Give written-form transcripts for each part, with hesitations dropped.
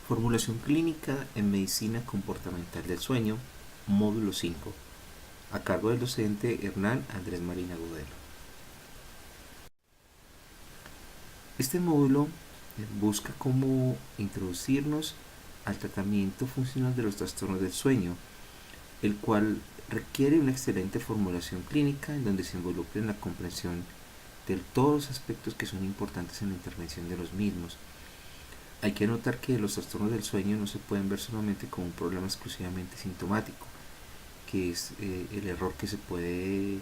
Formulación clínica en medicina comportamental del sueño, módulo 5, a cargo del docente Hernán Andrés Marín Agudelo. Este módulo busca cómo introducirnos al tratamiento funcional de los trastornos del sueño, el cual requiere una excelente formulación clínica en donde se involucre en la comprensión de todos los aspectos que son importantes en la intervención de los mismos. Hay que notar que los trastornos del sueño no se pueden ver solamente como un problema exclusivamente sintomático, que es el error que se puede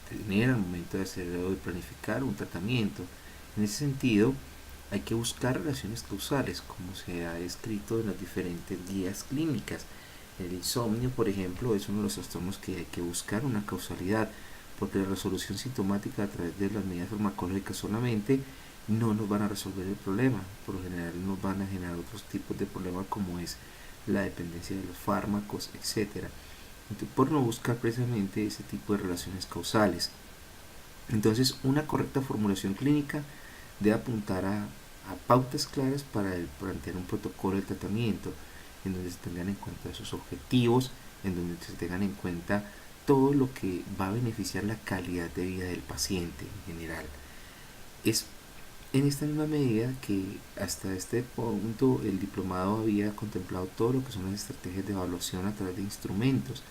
tener al momento de hacer o de planificar un tratamiento. En ese sentido, hay que buscar relaciones causales, como se ha escrito en las diferentes guías clínicas. El insomnio, por ejemplo, es uno de los trastornos que hay que buscar una causalidad, porque la resolución sintomática a través de las medidas farmacológicas solamente no nos van a resolver el problema. Por lo general nos van a generar otros tipos de problemas como es la dependencia de los fármacos, etcétera. Entonces, por no buscar precisamente ese tipo de relaciones causales. Entonces, una correcta formulación clínica debe apuntar a pautas claras para plantear un protocolo de tratamiento, en donde se tengan en cuenta sus objetivos, en donde se tengan en cuenta todo lo que va a beneficiar la calidad de vida del paciente en general. Es en esta misma medida que hasta este punto el diplomado había contemplado todo lo que son las estrategias de evaluación a través de instrumentos,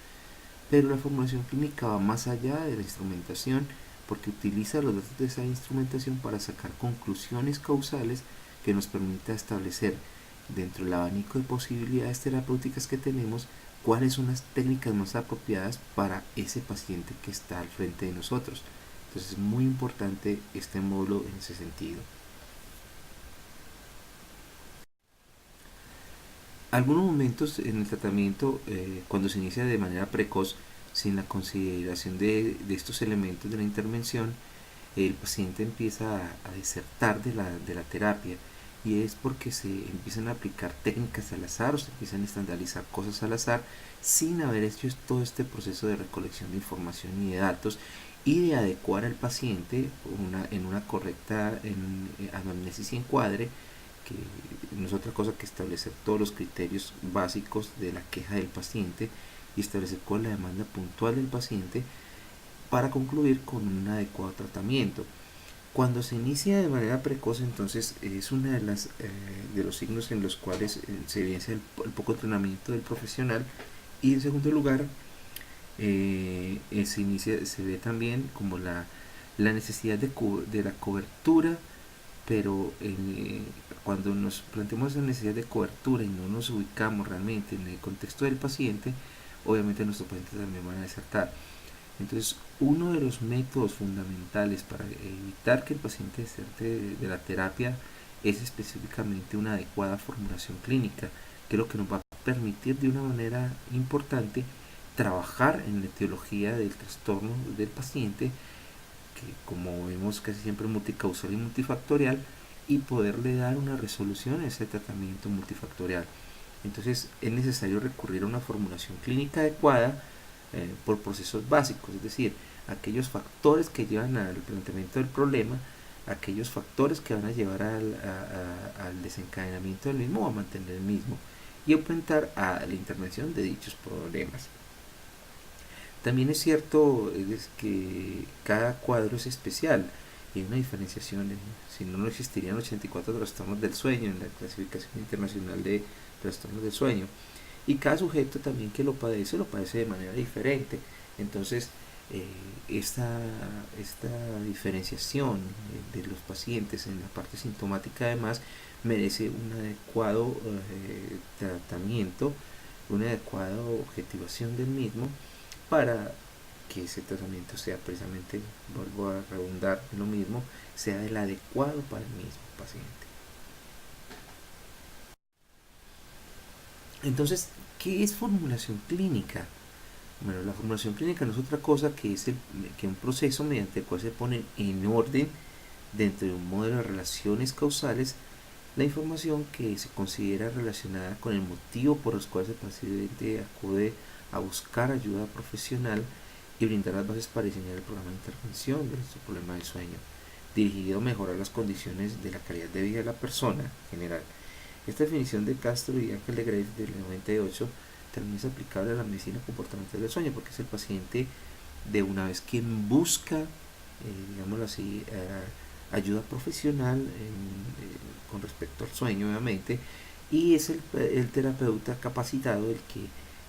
pero la formulación clínica va más allá de la instrumentación porque utiliza los datos de esa instrumentación para sacar conclusiones causales que nos permita establecer dentro del abanico de posibilidades terapéuticas que tenemos cuáles son las técnicas más apropiadas para ese paciente que está al frente de nosotros. Entonces es muy importante este módulo en ese sentido. Algunos momentos en el tratamiento, cuando se inicia de manera precoz, sin la consideración de estos elementos de la intervención, el paciente empieza a desertar de la terapia, y es porque se empiezan a aplicar técnicas al azar o se empiezan a estandarizar cosas al azar sin haber hecho todo este proceso de recolección de información y de datos y de adecuar al paciente en una correcta anamnesis y encuadre, que no es otra cosa que establecer todos los criterios básicos de la queja del paciente y establecer cuál es la demanda puntual del paciente para concluir con un adecuado tratamiento. Cuando se inicia de manera precoz, entonces es una de los signos en los cuales se evidencia el poco entrenamiento del profesional, y en segundo lugar se ve también como la necesidad de la cobertura, pero cuando nos planteamos esa necesidad de cobertura y no nos ubicamos realmente en el contexto del paciente, obviamente nuestros pacientes también van a desertar. Entonces, uno de los métodos fundamentales para evitar que el paciente deserte de la terapia es específicamente una adecuada formulación clínica, que es lo que nos va a permitir de una manera importante trabajar en la etiología del trastorno del paciente, que como vemos casi siempre es multicausal y multifactorial, y poderle dar una resolución a ese tratamiento multifactorial. Entonces es necesario recurrir a una formulación clínica adecuada por procesos básicos, es decir, aquellos factores que llevan al planteamiento del problema, aquellos factores que van a llevar al desencadenamiento del mismo o a mantener el mismo, y apuntar a la intervención de dichos problemas. También es cierto que cada cuadro es especial y hay una diferenciación, si no, no existirían 84 trastornos del sueño en la clasificación internacional de trastornos del sueño, y cada sujeto también que lo padece de manera diferente. Entonces esta diferenciación de los pacientes en la parte sintomática además merece un adecuado tratamiento, una adecuada objetivación del mismo para que ese tratamiento sea precisamente, vuelvo a redundar en lo mismo, sea el adecuado para el mismo paciente. Entonces, ¿qué es formulación clínica? Bueno, la formulación clínica no es otra cosa que un proceso mediante el cual se pone en orden dentro de un modelo de relaciones causales la información que se considera relacionada con el motivo por el cual el paciente acude a buscar ayuda profesional y brindar las bases para diseñar el programa de intervención de nuestro problema del sueño, dirigido a mejorar las condiciones de la calidad de vida de la persona en general. Esta definición de Castro y Ángel de Grey del 98 también es aplicable a la medicina comportamental del sueño, porque es el paciente de una vez quien busca, digámoslo así, ayuda profesional con respecto al sueño, obviamente, y es el terapeuta capacitado el que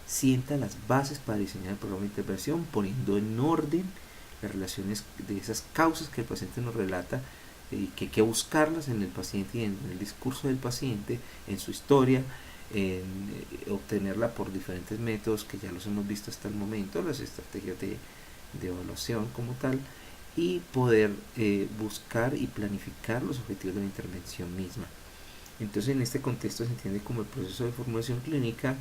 sienta las bases para diseñar el programa de intervención, poniendo en orden las relaciones de esas causas que el paciente nos relata, que hay que buscarlas en el paciente y en el discurso del paciente, en su historia, en obtenerla por diferentes métodos que ya los hemos visto hasta el momento, las estrategias de evaluación como tal, y poder buscar y planificar los objetivos de la intervención misma. Entonces, en este contexto se entiende como el proceso de formulación clínica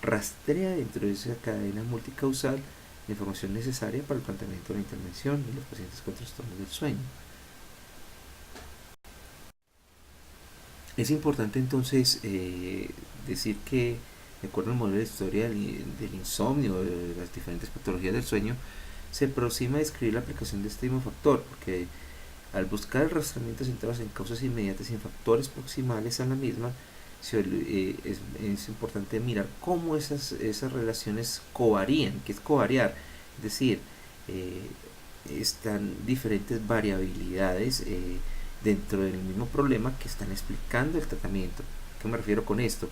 rastrea dentro de esa cadena multicausal la información necesaria para el planteamiento de la intervención en los pacientes con trastornos del sueño. Es importante entonces decir que, de acuerdo al modelo de historia del insomnio, de las diferentes patologías del sueño, se aproxima a describir la aplicación de este mismo factor, porque al buscar el rastramiento centrados en causas inmediatas y en factores proximales a la misma, es importante mirar cómo esas relaciones covarían. ¿Qué es covariar? Es decir, eh, están diferentes variabilidades dentro del mismo problema que están explicando el tratamiento. ¿A qué me refiero con esto?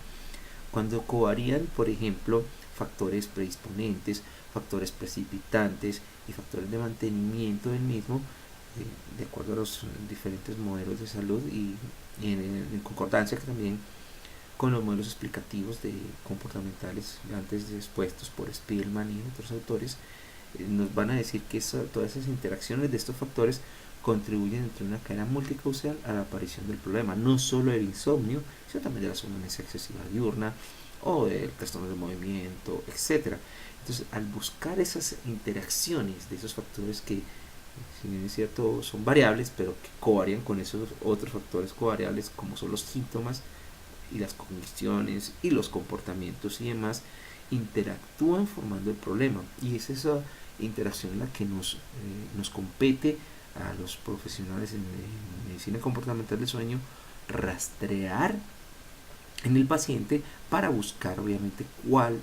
Cuando covarían, por ejemplo, factores predisponentes, factores precipitantes y factores de mantenimiento del mismo, de acuerdo a los diferentes modelos de salud y en concordancia también con los modelos explicativos de comportamentales antes expuestos por Spielman y otros autores, nos van a decir que todas esas interacciones de estos factores contribuyen entre una cadena multicausal a la aparición del problema, no solo del insomnio, sino también de la somnolencia excesiva diurna o del trastorno del movimiento, etcétera. Entonces, al buscar esas interacciones de esos factores que, si bien es cierto, son variables, pero que covarian con esos otros factores covariables, como son los síntomas y las cogniciones y los comportamientos y demás, interactúan formando el problema. Y es esa interacción la que nos compete a los profesionales en medicina comportamental del sueño rastrear en el paciente para buscar obviamente cuál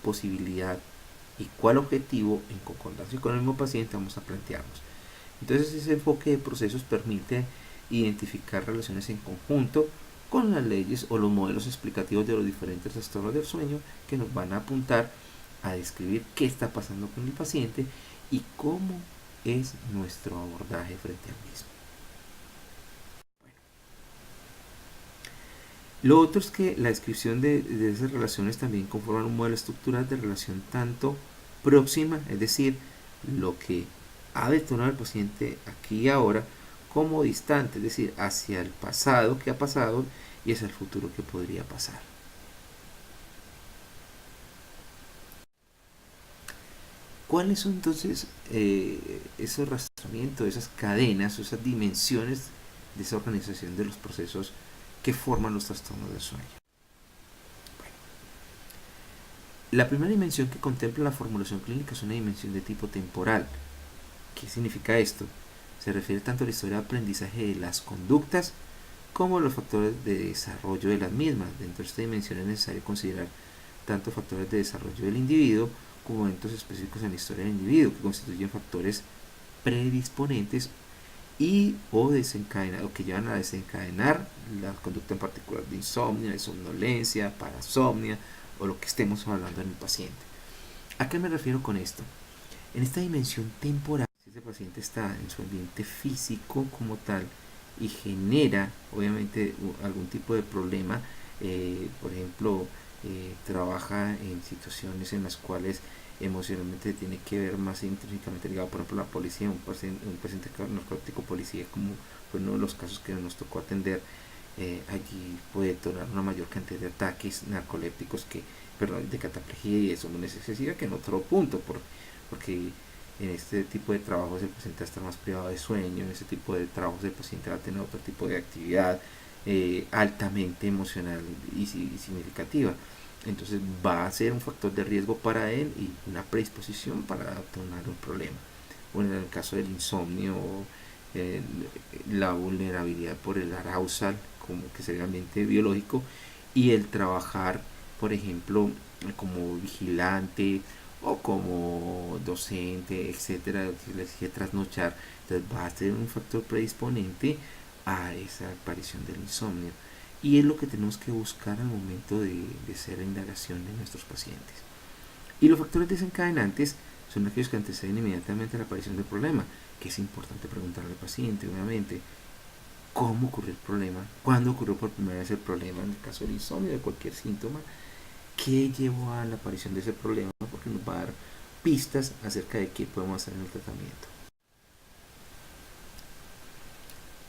posibilidad y cuál objetivo en concordancia con el mismo paciente vamos a plantearnos. Entonces ese enfoque de procesos permite identificar relaciones en conjunto con las leyes o los modelos explicativos de los diferentes trastornos del sueño que nos van a apuntar a describir qué está pasando con el paciente y cómo es nuestro abordaje frente al mismo. Lo otro es que la descripción de esas relaciones también conforman un modelo estructural de relación tanto próxima, es decir, lo que ha detonado el paciente aquí y ahora, como distante, es decir, hacia el pasado que ha pasado y hacia el futuro que podría pasar. ¿Cuáles son entonces esos rastramientos, esas cadenas, esas dimensiones de esa organización de los procesos que forman los trastornos del sueño? Bueno, la primera dimensión que contempla la formulación clínica es una dimensión de tipo temporal. ¿Qué significa esto? Se refiere tanto a la historia de aprendizaje de las conductas como a los factores de desarrollo de las mismas. Dentro de esta dimensión es necesario considerar tanto factores de desarrollo del individuo como eventos específicos en la historia del individuo, que constituyen factores predisponentes y o desencadenar, o que llevan a desencadenar la conducta en particular de insomnio, de somnolencia, parasomnia o lo que estemos hablando en el paciente. ¿A qué me refiero con esto? En esta dimensión temporal, si ese paciente está en su ambiente físico como tal y genera obviamente algún tipo de problema, por ejemplo, trabaja en situaciones en las cuales emocionalmente tiene que ver más intrínsecamente ligado, por ejemplo, la policía, un paciente narcótico policía, como fue uno de los casos que nos tocó atender, allí puede detonar una mayor cantidad de ataques narcolépticos de cataplejía y de somnolencia excesiva que en otro punto, porque en este tipo de trabajos el paciente va a estar más privado de sueño, en este tipo de trabajos el paciente va a tener otro tipo de actividad altamente emocional y significativa. Entonces va a ser un factor de riesgo para él y una predisposición para detonar un problema. Bueno, en el caso del insomnio, la vulnerabilidad por el arousal como que sería el ambiente biológico, y el trabajar, por ejemplo, como vigilante o como docente, etcétera, si les quiere trasnochar, entonces va a ser un factor predisponente a esa aparición del insomnio. Y es lo que tenemos que buscar al momento de hacer la indagación de nuestros pacientes. Y los factores desencadenantes son aquellos que anteceden inmediatamente a la aparición del problema, que es importante preguntarle al paciente, obviamente, cómo ocurrió el problema, cuándo ocurrió por primera vez el problema, en el caso del insomnio, de cualquier síntoma, qué llevó a la aparición de ese problema, porque nos va a dar pistas acerca de qué podemos hacer en el tratamiento.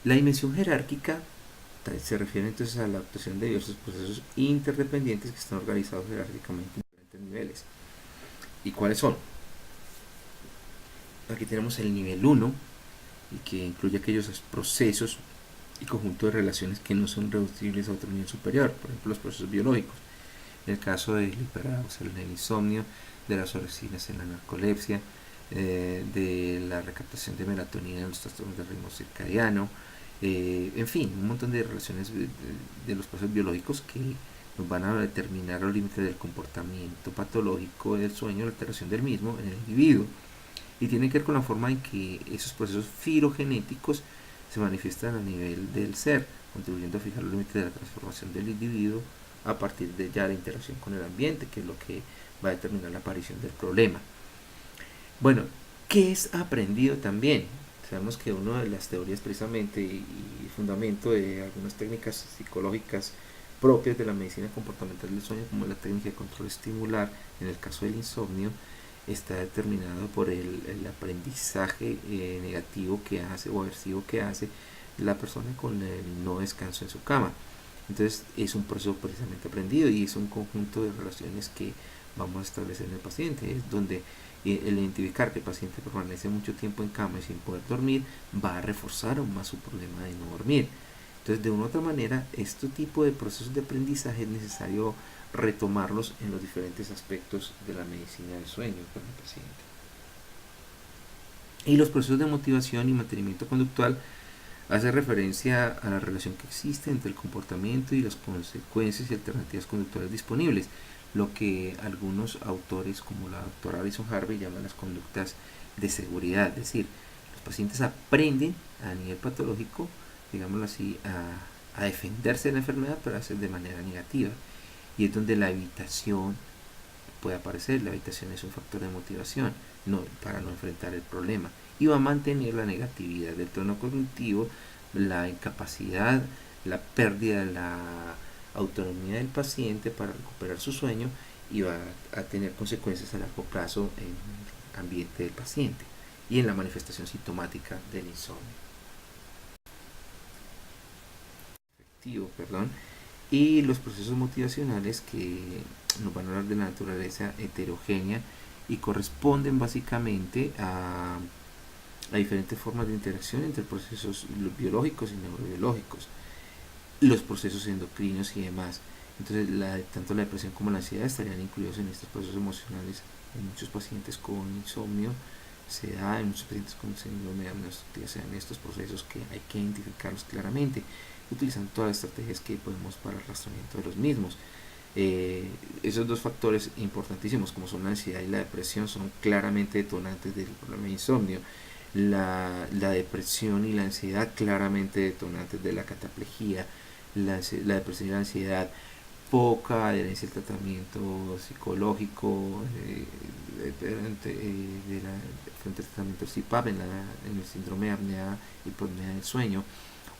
La dimensión jerárquica se refiere entonces a la actuación de diversos procesos interdependientes que están organizados jerárquicamente en diferentes niveles. ¿Y cuáles son? Aquí tenemos el nivel 1, y que incluye aquellos procesos y conjunto de relaciones que no son reducibles a otro nivel superior, por ejemplo los procesos biológicos. En el caso del hiperarousal en el insomnio, de las orexíneas en la narcolepsia, de la recaptación de melatonina en los trastornos del ritmo circadiano, en fin, un montón de relaciones de los procesos biológicos que nos van a determinar los límites del comportamiento patológico del sueño, la alteración del mismo en el individuo. Y tiene que ver con la forma en que esos procesos filogenéticos se manifiestan a nivel del ser, contribuyendo a fijar los límites de la transformación del individuo a partir de ya la interacción con el ambiente, que es lo que va a determinar la aparición del problema. Bueno, ¿qué es aprendido también? Sabemos que una de las teorías precisamente y fundamento de algunas técnicas psicológicas propias de la medicina comportamental del sueño, como la técnica de control estimular, en el caso del insomnio, está determinado por el aprendizaje negativo que hace o aversivo que hace la persona con el no descanso en su cama. Entonces es un proceso precisamente aprendido y es un conjunto de relaciones que vamos a establecer en el paciente. Es donde el identificar que el paciente permanece mucho tiempo en cama y sin poder dormir va a reforzar aún más su problema de no dormir. Entonces, de una u otra manera, este tipo de procesos de aprendizaje es necesario retomarlos en los diferentes aspectos de la medicina del sueño con el paciente. Y los procesos de motivación y mantenimiento conductual hace referencia a la relación que existe entre el comportamiento y las consecuencias y alternativas conductuales disponibles, lo que algunos autores como la doctora Alison Harvey llaman las conductas de seguridad, es decir, los pacientes aprenden a nivel patológico, digámoslo así, a defenderse de la enfermedad, pero a hacer de manera negativa, y es donde la evitación puede aparecer. La evitación es un factor de motivación para no enfrentar el problema, y va a mantener la negatividad del tono cognitivo, la incapacidad, la pérdida de la autonomía del paciente para recuperar su sueño, y va a tener consecuencias a largo plazo en el ambiente del paciente y en la manifestación sintomática del insomnio. Y los procesos motivacionales, que nos van a hablar de la naturaleza heterogénea y corresponden básicamente a diferentes formas de interacción entre procesos biológicos y neurobiológicos, los procesos endocrinos y demás. Entonces, tanto la depresión como la ansiedad estarían incluidos en estos procesos emocionales. En muchos pacientes con insomnio se da, en muchos pacientes con síndrome de apnea obstructiva se dan estos procesos, que hay que identificarlos claramente, utilizando todas las estrategias que podemos para el rastramiento de los mismos. Esos dos factores importantísimos, como son la ansiedad y la depresión, son claramente detonantes del problema de insomnio. La depresión y la ansiedad claramente detonantes de la cataplejía. La depresión y la ansiedad, poca adherencia al tratamiento psicológico frente al tratamiento CPAP en el síndrome de apnea y hipopnea del sueño,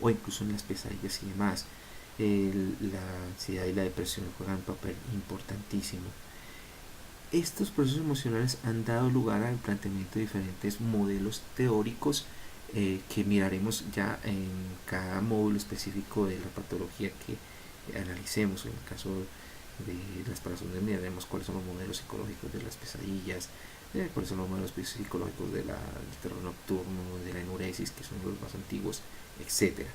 o incluso en las pesadillas y demás. La ansiedad y la depresión juegan un papel importantísimo. Estos procesos emocionales han dado lugar al planteamiento de diferentes modelos teóricos, que miraremos ya en cada módulo específico de la patología que analicemos. En el caso de las parasomnias miraremos cuáles son los modelos psicológicos de las pesadillas, cuáles son los modelos psicológicos del terror nocturno, de la enuresis, que son los más antiguos, etc.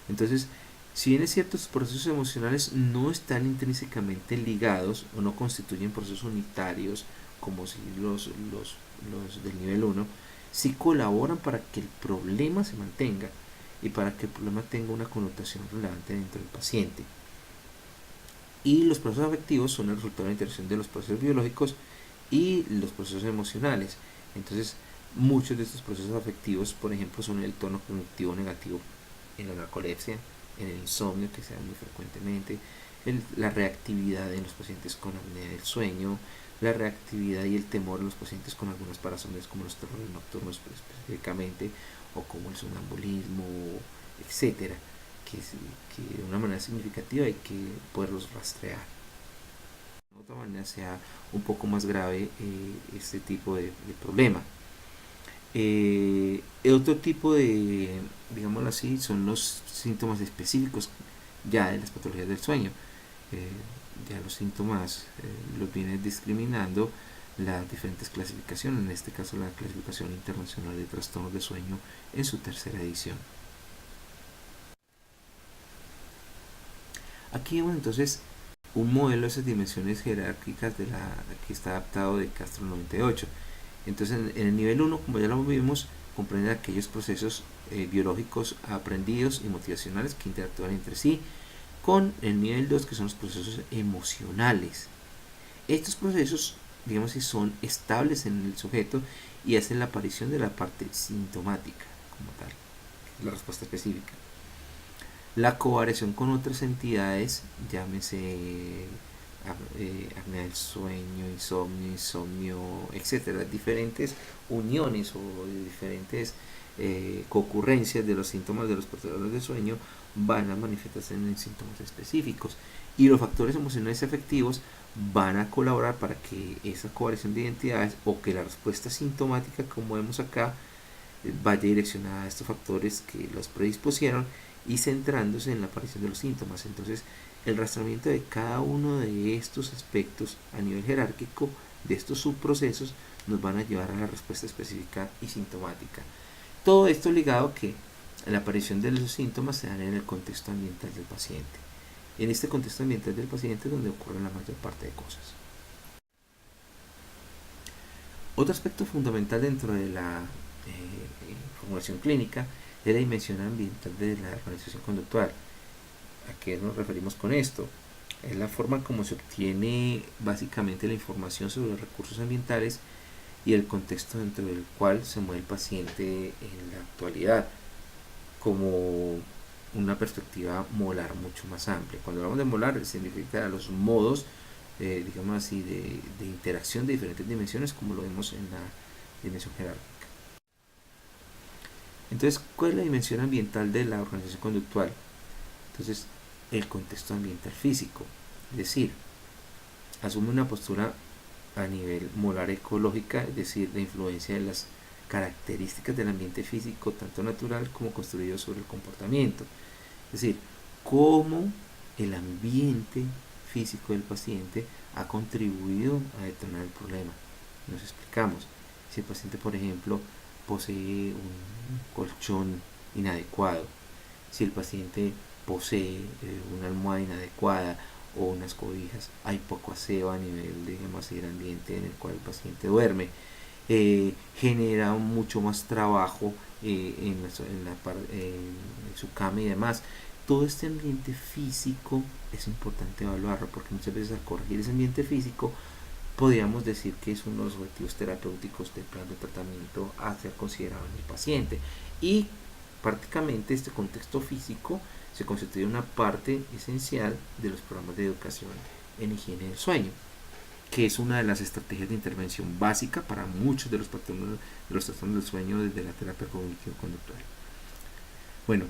Entonces, si bien es cierto, estos procesos emocionales no están intrínsecamente ligados o no constituyen procesos unitarios como si los del nivel 1, sí colaboran para que el problema se mantenga y para que el problema tenga una connotación relevante dentro del paciente. Y los procesos afectivos son el resultado de la interacción de los procesos biológicos y los procesos emocionales. Entonces, muchos de estos procesos afectivos, por ejemplo, son el tono cognitivo negativo en la narcolepsia, en el insomnio, que se da muy frecuentemente, la reactividad en los pacientes con apnea del sueño, la reactividad y el temor en los pacientes con algunas parasomias como los terrores nocturnos específicamente, o como el sonambulismo, etcétera, que de una manera significativa hay que poderlos rastrear. De otra manera sea un poco más grave este tipo de problema. Otro tipo de, digámoslo así, son los síntomas específicos ya de las patologías del sueño. Ya los síntomas los viene discriminando las diferentes clasificaciones, en este caso la clasificación internacional de trastornos de sueño en su tercera edición. Aquí vemos entonces un modelo de esas dimensiones jerárquicas de la que está adaptado de Castro 98. Entonces en el nivel 1, como ya lo vimos, comprende aquellos procesos biológicos aprendidos y motivacionales que interactúan entre sí, con el nivel 2, que son los procesos emocionales. Estos procesos, digamos que son estables en el sujeto y hacen la aparición de la parte sintomática como tal, la respuesta específica. La covariación con otras entidades, llámese apnea del sueño, insomnio, etcétera, diferentes uniones o diferentes concurrencias de los síntomas de los portadores de sueño van a manifestarse en síntomas específicos, y los factores emocionales y afectivos van a colaborar para que esa covariación de identidades o que la respuesta sintomática, como vemos acá, vaya direccionada a estos factores que los predispusieron y centrándose en la aparición de los síntomas. Entonces, el rastreamiento de cada uno de estos aspectos a nivel jerárquico de estos subprocesos nos van a llevar a la respuesta específica y sintomática. Todo esto ligado a que la aparición de los síntomas se dan en el contexto ambiental del paciente. En este contexto ambiental del paciente es donde ocurren la mayor parte de cosas. Otro aspecto fundamental dentro de la formulación clínica es la dimensión ambiental de la organización conductual. ¿A qué nos referimos con esto? Es la forma como se obtiene básicamente la información sobre los recursos ambientales y el contexto dentro del cual se mueve el paciente en la actualidad, como una perspectiva molar mucho más amplia. Cuando hablamos de molar, significa los modos, digamos así, de interacción de diferentes dimensiones, como lo vemos en la dimensión jerárquica. Entonces, ¿cuál es la dimensión ambiental de la organización conductual? Entonces, el contexto ambiental físico, es decir, asume una postura a nivel molar ecológica, es decir, la influencia de las características del ambiente físico, tanto natural como construido sobre el comportamiento. Es decir, cómo el ambiente físico del paciente ha contribuido a detonar el problema. Nos explicamos. Si el paciente, por ejemplo, posee un colchón inadecuado, si el paciente posee una almohada inadecuada o unas cobijas, hay poco aseo a nivel, digamos así, del ambiente en el cual el paciente duerme, genera mucho más trabajo en su cama y demás. Todo este ambiente físico es importante evaluarlo, porque muchas veces al corregir ese ambiente físico podríamos decir que es uno de los objetivos terapéuticos del plan de tratamiento a ser considerado en el paciente, y prácticamente este contexto físico se constituye una parte esencial de los programas de educación en higiene del sueño, que es una de las estrategias de intervención básica para muchos de los trastornos del sueño desde la terapia cognitivo-conductual. Bueno,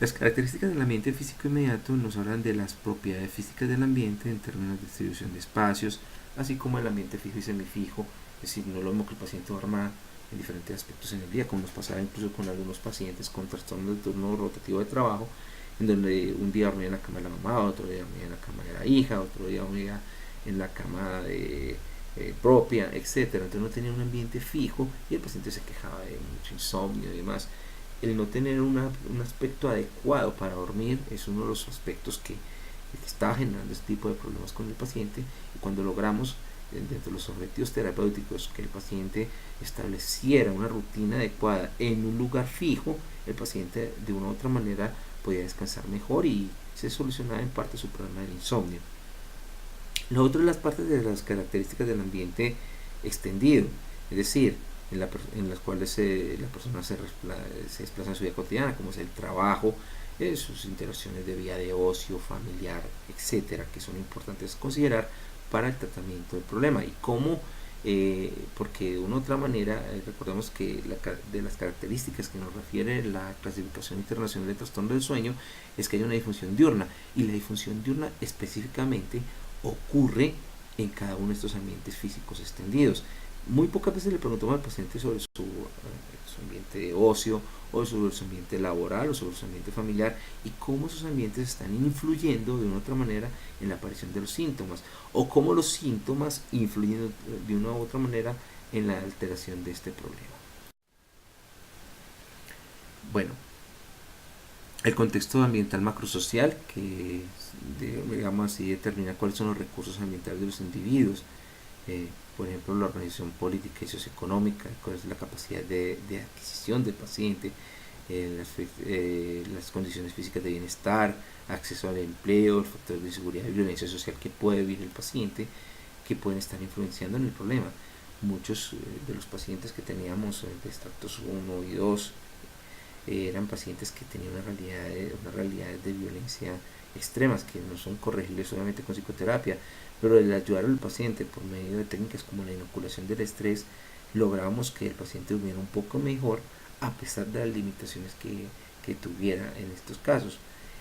las características del ambiente físico inmediato nos hablan de las propiedades físicas del ambiente en términos de distribución de espacios, así como el ambiente fijo y semifijo. Es decir, no es lo mismo que el paciente duerma en diferentes aspectos en el día, como nos pasaba incluso con algunos pacientes con trastornos de turno rotativo de trabajo, en donde un día dormía en la cama de la mamá, otro día dormía en la cama de la hija, otro día dormía en la cama propia, etcétera. Entonces no tenía un ambiente fijo y el paciente se quejaba de mucho insomnio y demás. El no tener un aspecto adecuado para dormir es uno de los aspectos que está generando este tipo de problemas con el paciente, y cuando logramos dentro de los objetivos terapéuticos, que el paciente estableciera una rutina adecuada en un lugar fijo, el paciente de una u otra manera podía descansar mejor y se solucionaba en parte su problema del insomnio. Lo otro es las partes de las características del ambiente extendido, es decir, en las cuales la persona se desplaza en su vida cotidiana, como es el trabajo, sus interacciones de vida de ocio, familiar, etcétera, que son importantes considerar para el tratamiento del problema. Y cómo, porque de una u otra manera, recordemos que de las características que nos refiere la clasificación internacional de trastorno del sueño es que hay una disfunción diurna, y la disfunción diurna específicamente ocurre en cada uno de estos ambientes físicos extendidos. Muy pocas veces le preguntamos al paciente sobre su ambiente de ocio, o sobre su ambiente laboral, o sobre su ambiente familiar, y cómo esos ambientes están influyendo de una u otra manera en la aparición de los síntomas, o cómo los síntomas influyen de una u otra manera en la alteración de este problema. Bueno, el contexto ambiental macrosocial, que digamos así determina cuáles son los recursos ambientales de los individuos, por ejemplo la organización política y socioeconómica, cuál es la capacidad de adquisición del paciente, las condiciones físicas de bienestar, acceso al empleo, los factores de seguridad y violencia social que puede vivir el paciente, que pueden estar influenciando en el problema. Muchos de los pacientes que teníamos de estratos 1 y 2 eran pacientes que tenían una realidad de violencia extremas, que no son corregibles solamente con psicoterapia, pero el ayudar al paciente por medio de técnicas como la inoculación del estrés, lográbamos que el paciente durmiera un poco mejor a pesar de las limitaciones que tuviera en estos casos,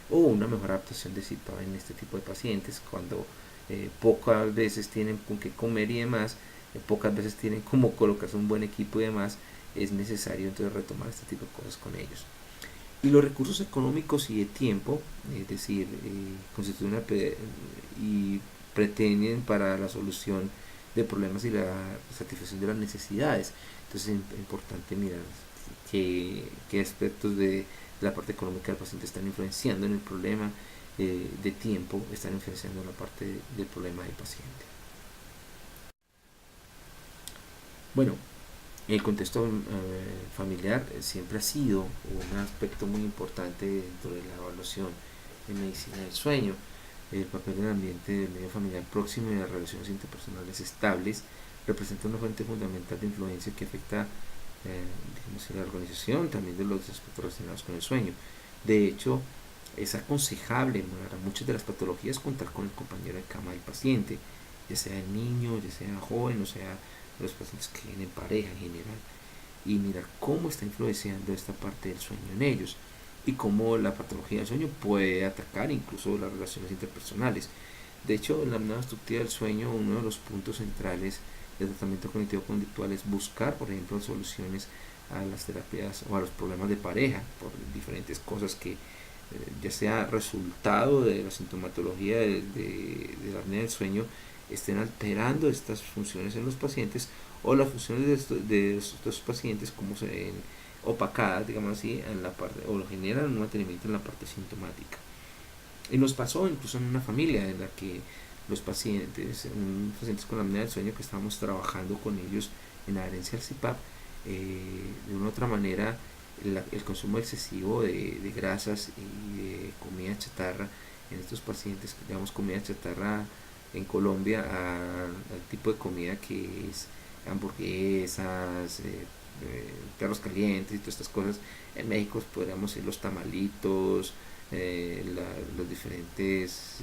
o una mejor adaptación de CPAP en este tipo de pacientes, cuando pocas veces tienen con qué comer y demás, pocas veces tienen como colocarse un buen equipo y demás, es necesario entonces retomar este tipo de cosas con ellos. Y los recursos económicos y de tiempo, es decir, constituyen y pretenden para la solución de problemas y la satisfacción de las necesidades. Entonces es importante mirar qué aspectos de la parte económica del paciente están influenciando en el problema de tiempo, están influenciando en la parte del problema del paciente. Bueno, el contexto familiar siempre ha sido un aspecto muy importante dentro de la evaluación en medicina del sueño. El papel del ambiente del medio familiar próximo y las relaciones interpersonales estables representa una fuente fundamental de influencia que afecta digamos, la organización también de los aspectos relacionados con el sueño. De hecho, es aconsejable para muchas de las patologías contar con el compañero de cama del paciente, ya sea el niño, ya sea joven, o sea los pacientes que vienen en pareja en general, y mirar cómo está influenciando esta parte del sueño en ellos y cómo la patología del sueño puede atacar incluso las relaciones interpersonales. De hecho, en la apnea obstructiva del sueño, uno de los puntos centrales del tratamiento cognitivo-conductual es buscar, por ejemplo, soluciones a las terapias o a los problemas de pareja por diferentes cosas que ya sea resultado de la sintomatología de la apnea del sueño estén alterando estas funciones en los pacientes, o las funciones de estos pacientes como se ven opacadas, digamos así, en la parte, o generan un mantenimiento en la parte sintomática. Y nos pasó incluso en una familia en la que los pacientes con apnea del sueño, que estábamos trabajando con ellos en adherencia al CPAP, de una u otra manera el consumo excesivo de grasas y de comida chatarra en estos pacientes, digamos comida chatarra en Colombia al tipo de comida que es hamburguesas, perros calientes y todas estas cosas. En México podríamos decir los tamalitos, los diferentes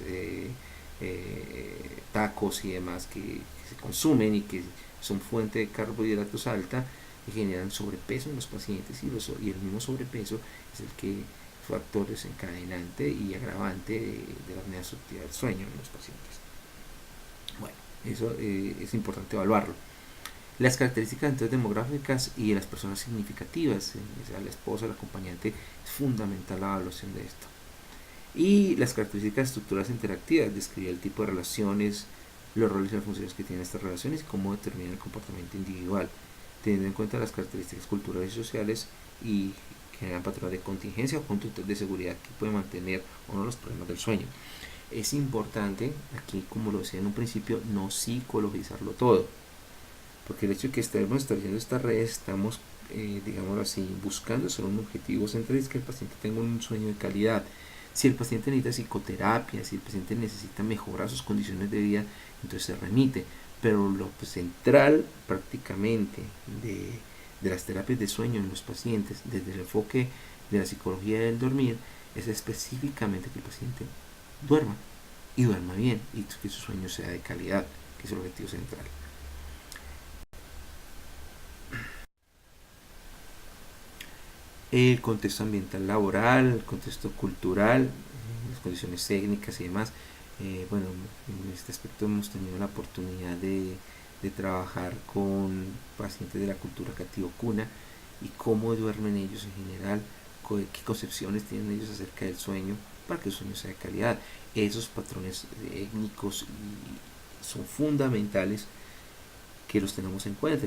tacos y demás que se consumen y que son fuente de carbohidratos alta y generan sobrepeso en los pacientes, y el mismo sobrepeso es el que factor desencadenante y agravante de la apnea obstructiva del sueño en los pacientes. Bueno, eso es importante evaluarlo. Las características entonces demográficas y de las personas significativas, o sea, la esposa, el acompañante, es fundamental la evaluación de esto. Y las características estructurales interactivas, describir el tipo de relaciones, los roles y las funciones que tienen estas relaciones y cómo determina el comportamiento individual, teniendo en cuenta las características culturales y sociales, y generan patrones de contingencia o conductas de seguridad que pueden mantener o no los problemas del sueño. Es importante, aquí como lo decía en un principio, no psicologizarlo todo, porque el hecho de que estemos estableciendo estas redes, estamos, digámoslo así, buscando solo un objetivo central, es que el paciente tenga un sueño de calidad. Si el paciente necesita psicoterapia, si el paciente necesita mejorar sus condiciones de vida, entonces se remite. Pero lo central prácticamente de las terapias de sueño en los pacientes, desde el enfoque de la psicología del dormir, es específicamente que el paciente duerma y duerma bien y que su sueño sea de calidad, que es el objetivo central. El contexto ambiental laboral, el contexto cultural, las condiciones técnicas y demás. Bueno, en este aspecto hemos tenido la oportunidad de trabajar con pacientes de la cultura cativo-cuna y cómo duermen ellos en general, qué concepciones tienen ellos acerca del sueño para que el sueño sea de calidad. Esos patrones étnicos son fundamentales que los tengamos en cuenta,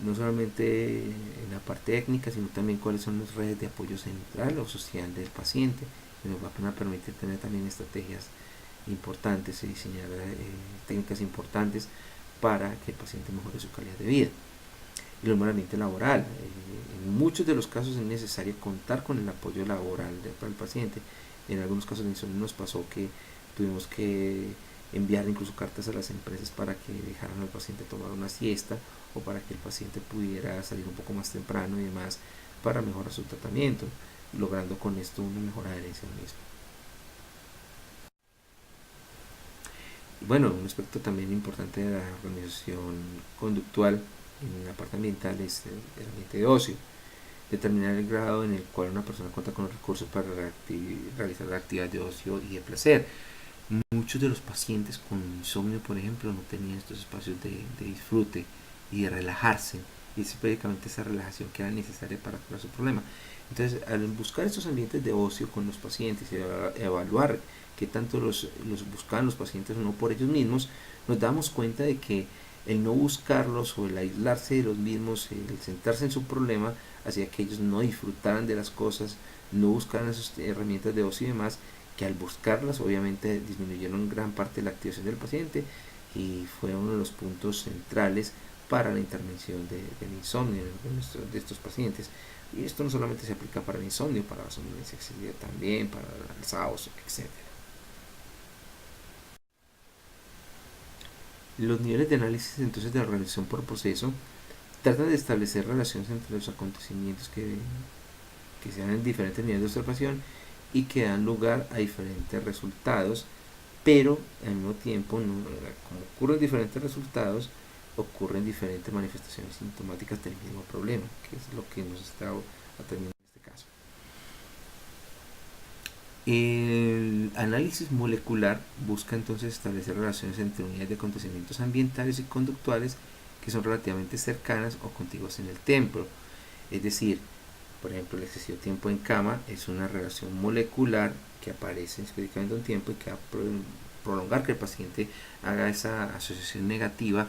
no solamente en la parte técnica, sino también cuáles son las redes de apoyo central o social del paciente, que nos van a permitir tener también estrategias importantes y diseñar técnicas importantes para que el paciente mejore su calidad de vida. Y el ambiente laboral, en muchos de los casos es necesario contar con el apoyo laboral para el paciente. En algunos casos de insomnio nos pasó que tuvimos que enviar incluso cartas a las empresas para que dejaran al paciente tomar una siesta o para que el paciente pudiera salir un poco más temprano y demás para mejorar su tratamiento, logrando con esto una mejor adherencia al mismo. Y bueno, un aspecto también importante de la organización conductual en la parte ambiental es el ambiente de ocio. Determinar el grado en el cual una persona cuenta con los recursos para realizar la actividad de ocio y de placer. Muchos de los pacientes con insomnio, por ejemplo, no tenían estos espacios de disfrute y de relajarse. Y es prácticamente esa relajación que era necesaria para curar su problema. Entonces, al buscar estos ambientes de ocio con los pacientes y evaluar qué tanto los buscaban los pacientes o no por ellos mismos, nos damos cuenta de que el no buscarlos o el aislarse de los mismos, el centrarse en su problema, hacía que ellos no disfrutaran de las cosas, no buscaran esas herramientas de ocio y demás, que al buscarlas obviamente disminuyeron gran parte de la activación del paciente y fue uno de los puntos centrales para la intervención del insomnio de estos pacientes. Y esto no solamente se aplica para el insomnio, para la somnolencia excesiva también, para el Alzheimer, etc. Los niveles de análisis entonces de la organización por proceso tratan de establecer relaciones entre los acontecimientos que se dan en diferentes niveles de observación y que dan lugar a diferentes resultados, pero al mismo tiempo, como ocurren diferentes resultados, ocurren diferentes manifestaciones sintomáticas del mismo problema, que es lo que hemos estado atendiendo en este caso. El análisis molecular busca entonces establecer relaciones entre unidades de acontecimientos ambientales y conductuales que son relativamente cercanas o contiguas en el tiempo. Es decir, por ejemplo, el excesivo tiempo en cama es una relación molecular que aparece específicamente en un tiempo y que va a prolongar que el paciente haga esa asociación negativa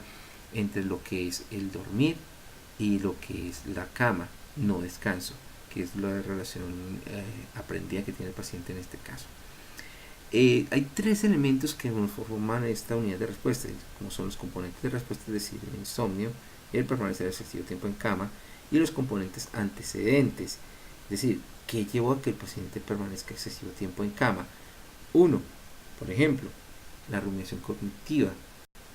entre lo que es el dormir y lo que es la cama, no descanso, que es la relación aprendida que tiene el paciente en este caso. Hay tres elementos que forman esta unidad de respuesta, como son los componentes de respuesta, es decir, el insomnio, el permanecer excesivo tiempo en cama y los componentes antecedentes, es decir, ¿qué llevó a que el paciente permanezca excesivo tiempo en cama? Uno, por ejemplo, la rumiación cognitiva.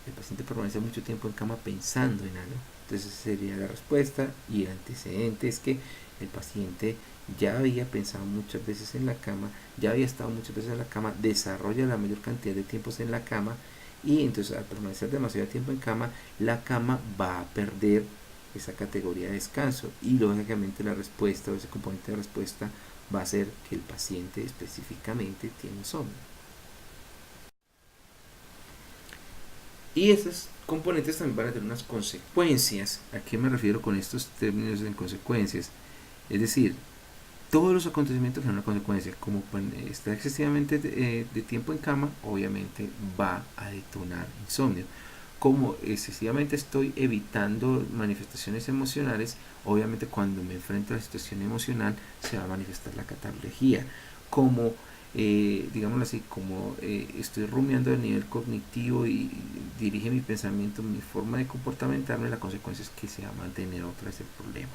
El paciente permanece mucho tiempo en cama pensando en algo. Entonces esa sería la respuesta y el antecedente es que el paciente ya había pensado muchas veces en la cama, ya había estado muchas veces en la cama, desarrolla la mayor cantidad de tiempos en la cama y entonces al permanecer demasiado tiempo en cama, la cama va a perder esa categoría de descanso y lógicamente la respuesta o ese componente de respuesta va a ser que el paciente específicamente tiene insomnio. Y esos componentes también van a tener unas consecuencias. ¿A qué me refiero con estos términos de consecuencias? Es decir, todos los acontecimientos tienen una consecuencia. Como está excesivamente de tiempo en cama, obviamente va a detonar insomnio. Como excesivamente estoy evitando manifestaciones emocionales, obviamente cuando me enfrento a la situación emocional se va a manifestar la cataplegia. Como digámoslo así, como estoy rumiando a nivel cognitivo y dirige mi pensamiento, mi forma de comportamentarme, la consecuencia es que se va a mantener otra vez el problema.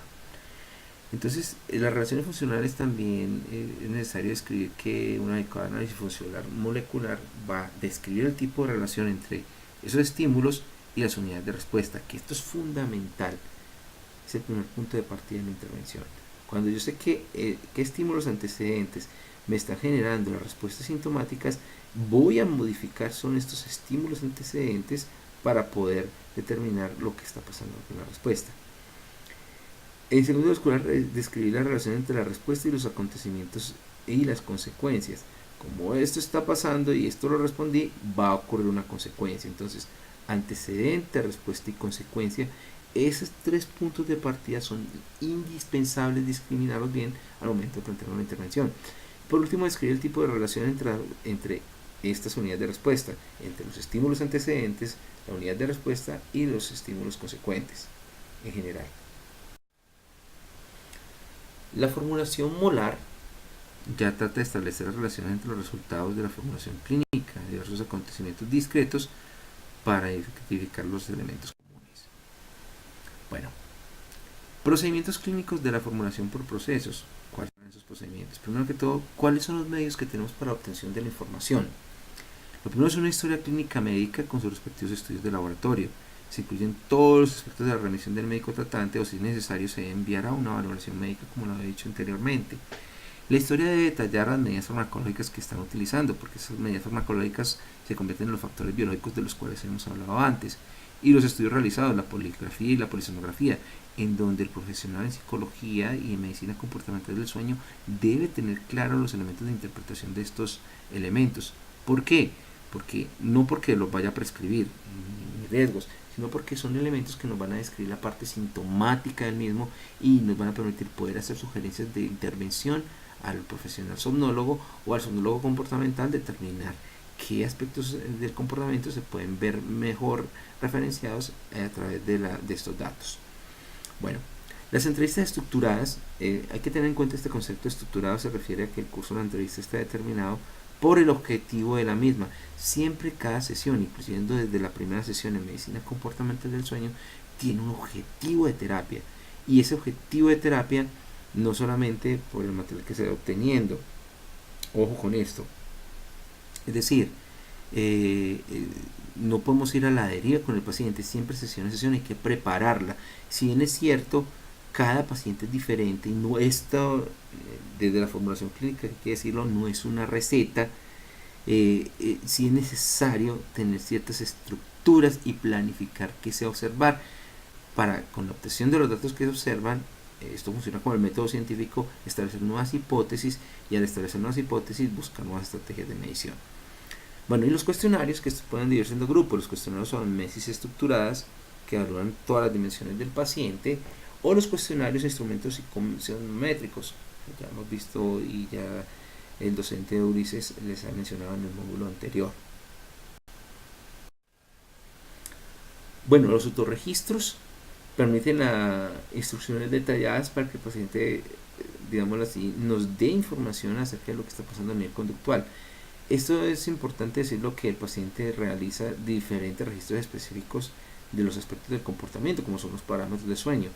Entonces, en las relaciones funcionales también es necesario describir que un adecuado análisis funcional molecular va a describir el tipo de relación entre esos estímulos y las unidades de respuesta, que esto es fundamental, es el primer punto de partida de mi intervención. Cuando yo sé qué estímulos antecedentes me están generando las respuestas sintomáticas, voy a modificar son estos estímulos antecedentes para poder determinar lo que está pasando con la respuesta. En segundo lugar, describir la relación entre la respuesta y los acontecimientos y las consecuencias. Como esto está pasando y esto lo respondí, va a ocurrir una consecuencia. Entonces, antecedente, respuesta y consecuencia, esos tres puntos de partida son indispensables discriminarlos bien al momento de plantear una intervención. Por último, describir el tipo de relación entre estas unidades de respuesta, entre los estímulos antecedentes, la unidad de respuesta y los estímulos consecuentes en general. La formulación molar ya trata de establecer las relaciones entre los resultados de la formulación clínica, diversos acontecimientos discretos para identificar los elementos comunes. Bueno, procedimientos clínicos de la formulación por procesos. ¿Cuáles son esos procedimientos? Primero que todo, ¿cuáles son los medios que tenemos para la obtención de la información? Lo primero es una historia clínica médica con sus respectivos estudios de laboratorio. Se incluyen todos los aspectos de la remisión del médico tratante o si es necesario se enviará una valoración médica como lo había dicho anteriormente. La historia debe detallar las medidas farmacológicas que están utilizando, porque esas medidas farmacológicas se convierten en los factores biológicos de los cuales hemos hablado antes, y los estudios realizados, la poligrafía y la polisomnografía, en donde el profesional en psicología y en medicina comportamental del sueño debe tener claros los elementos de interpretación de estos elementos. ¿Por qué? No porque los vaya a prescribir, ni riesgos, sino porque son elementos que nos van a describir la parte sintomática del mismo y nos van a permitir poder hacer sugerencias de intervención al profesional somnólogo o al somnólogo comportamental, determinar qué aspectos del comportamiento se pueden ver mejor referenciados a través de estos datos. Bueno, las entrevistas estructuradas, hay que tener en cuenta este concepto estructurado, se refiere a que el curso de la entrevista está determinado por el objetivo de la misma. Siempre cada sesión, incluyendo desde la primera sesión en medicina comportamental del sueño, tiene un objetivo de terapia. Y ese objetivo de terapia no solamente por el material que se va obteniendo, ojo con esto, es decir, no podemos ir a la deriva con el paciente, siempre sesión a sesión hay que prepararla. Si bien es cierto, cada paciente es diferente y no esto, desde la formulación clínica, hay que decirlo, no es una receta. Sí es necesario tener ciertas estructuras y planificar qué se va a observar para, con la obtención de los datos que se observan, esto funciona como el método científico, establecer nuevas hipótesis y al establecer nuevas hipótesis buscar nuevas estrategias de medición. Bueno, y los cuestionarios que pueden dividirse en dos grupos. Los cuestionarios son mesis estructuradas que evalúan todas las dimensiones del paciente, o los cuestionarios instrumentos psicométricos. Ya hemos visto y ya el docente de Ulises les ha mencionado en el módulo anterior. Bueno, los autorregistros permiten instrucciones detalladas para que el paciente, digámoslo así, nos dé información acerca de lo que está pasando a nivel conductual. Esto es importante decirlo, que el paciente realiza diferentes registros específicos de los aspectos del comportamiento, como son los parámetros de sueño.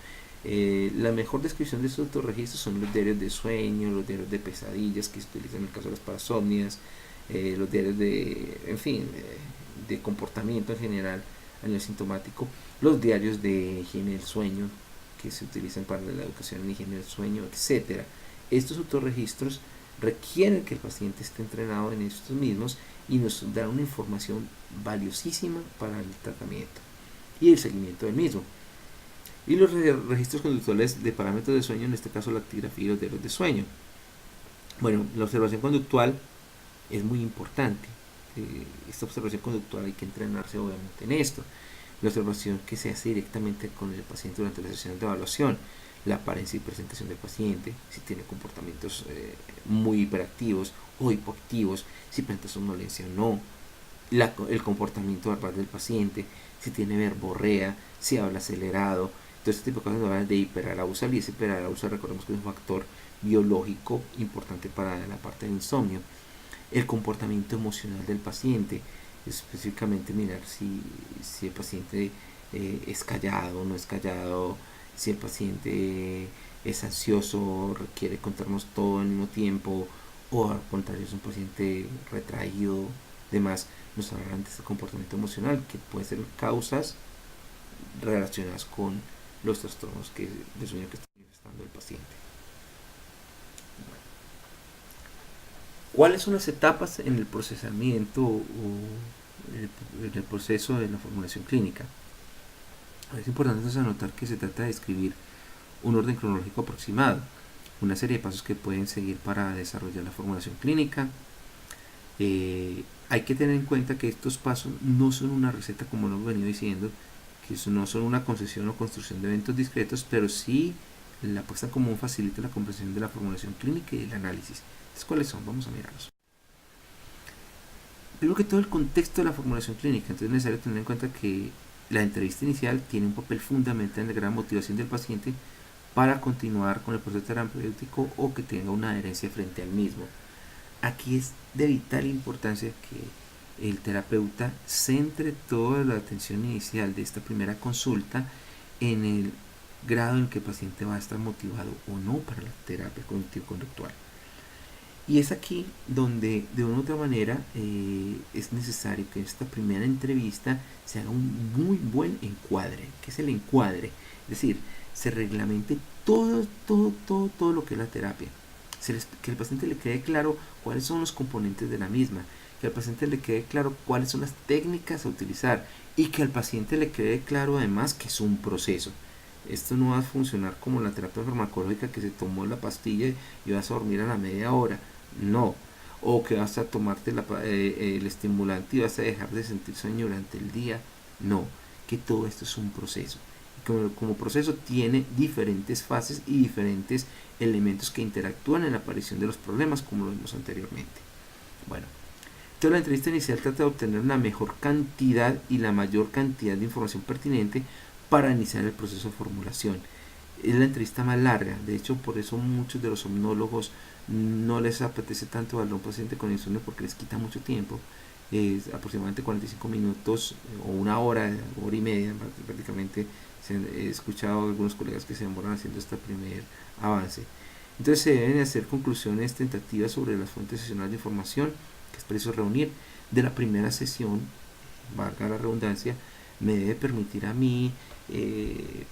La mejor descripción de estos autorregistros son los diarios de sueño, los diarios de pesadillas que se utilizan en el caso de las parasomnias, los diarios de comportamiento en general a nivel sintomático, los diarios de higiene del sueño que se utilizan para la educación en higiene del sueño, etcétera. Estos autorregistros requieren que el paciente esté entrenado en estos mismos y nos da una información valiosísima para el tratamiento y el seguimiento del mismo. Y los registros conductuales de parámetros de sueño, en este caso la actigrafía y los diarios de sueño. Bueno, la observación conductual es muy importante. Esta observación conductual hay que entrenarse obviamente en esto. La observación que se hace directamente con el paciente durante las sesiones de evaluación, la apariencia y presentación del paciente, si tiene comportamientos muy hiperactivos o hipoactivos, si presenta somnolencia o no, el comportamiento verbal del paciente, si tiene verborrea, si habla acelerado, todo este tipo de cosas nos hablan de hiperarousal, y ese hiperarousal recordemos que es un factor biológico importante para la parte del insomnio. el comportamiento emocional del paciente, específicamente mirar si el paciente es callado o no es callado, si el paciente es ansioso, requiere contarnos todo al mismo tiempo, o al contrario es un paciente retraído, demás. Nos hablarán de este comportamiento emocional que puede ser causas relacionadas con los trastornos de sueño que está manifestando el paciente. ¿Cuáles son las etapas en el procesamiento o en el proceso de la formulación clínica? Es importante anotar que se trata de escribir un orden cronológico aproximado, una serie de pasos que pueden seguir para desarrollar la formulación clínica. Hay que tener en cuenta que estos pasos no son una receta, como lo hemos venido diciendo, que no son una concesión o construcción de eventos discretos, pero sí la puesta en común facilita la comprensión de la formulación clínica y el análisis. Entonces, ¿cuáles son? Vamos a mirarlos. Primero que todo, el contexto de la formulación clínica. Entonces es necesario tener en cuenta que la entrevista inicial tiene un papel fundamental en la gran motivación del paciente para continuar con el proceso terapéutico o que tenga una adherencia frente al mismo. Aquí es de vital importancia que el terapeuta centre toda la atención inicial de esta primera consulta en el grado en que el paciente va a estar motivado o no para la terapia cognitivo-conductual. Y es aquí donde de una u otra manera es necesario que en esta primera entrevista se haga un muy buen encuadre. ¿Qué es el encuadre? Es decir, se reglamente todo lo que es la terapia. Que al paciente le quede claro cuáles son los componentes de la misma, que al paciente le quede claro cuáles son las técnicas a utilizar y que al paciente le quede claro además que es un proceso. Esto no va a funcionar como la terapia farmacológica, que se tomó la pastilla y vas a dormir a la media hora. No. O que vas a tomarte el estimulante y vas a dejar de sentir sueño durante el día. No. Que todo esto es un proceso. Como proceso tiene diferentes fases y diferentes elementos que interactúan en la aparición de los problemas, como lo vimos anteriormente. Bueno, entonces la entrevista inicial trata de obtener la mejor cantidad y la mayor cantidad de información pertinente para iniciar el proceso de formulación. Es la entrevista más larga, de hecho por eso muchos de los somnólogos no les apetece tanto hablar a un paciente con insomnio porque les quita mucho tiempo, aproximadamente 45 minutos o una hora y media prácticamente. He escuchado a algunos colegas que se demoran haciendo este primer avance. Entonces se deben hacer conclusiones tentativas sobre las fuentes sesionales de información, que es preciso reunir de la primera sesión, valga la redundancia, me debe permitir a mí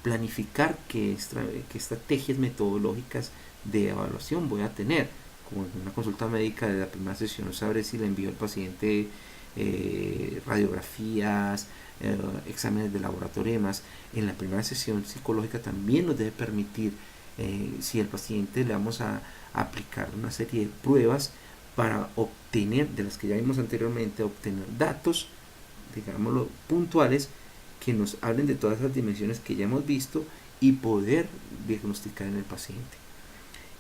planificar qué estrategias metodológicas de evaluación voy a tener. Como en una consulta médica de la primera sesión, sabré si le envío al paciente radiografías, exámenes de laboratorio y demás. En la primera sesión psicológica también nos debe permitir, si al paciente le vamos a aplicar una serie de pruebas para obtener, de las que ya vimos anteriormente, obtener datos, digámoslo, puntuales, que nos hablen de todas esas dimensiones que ya hemos visto y poder diagnosticar en el paciente.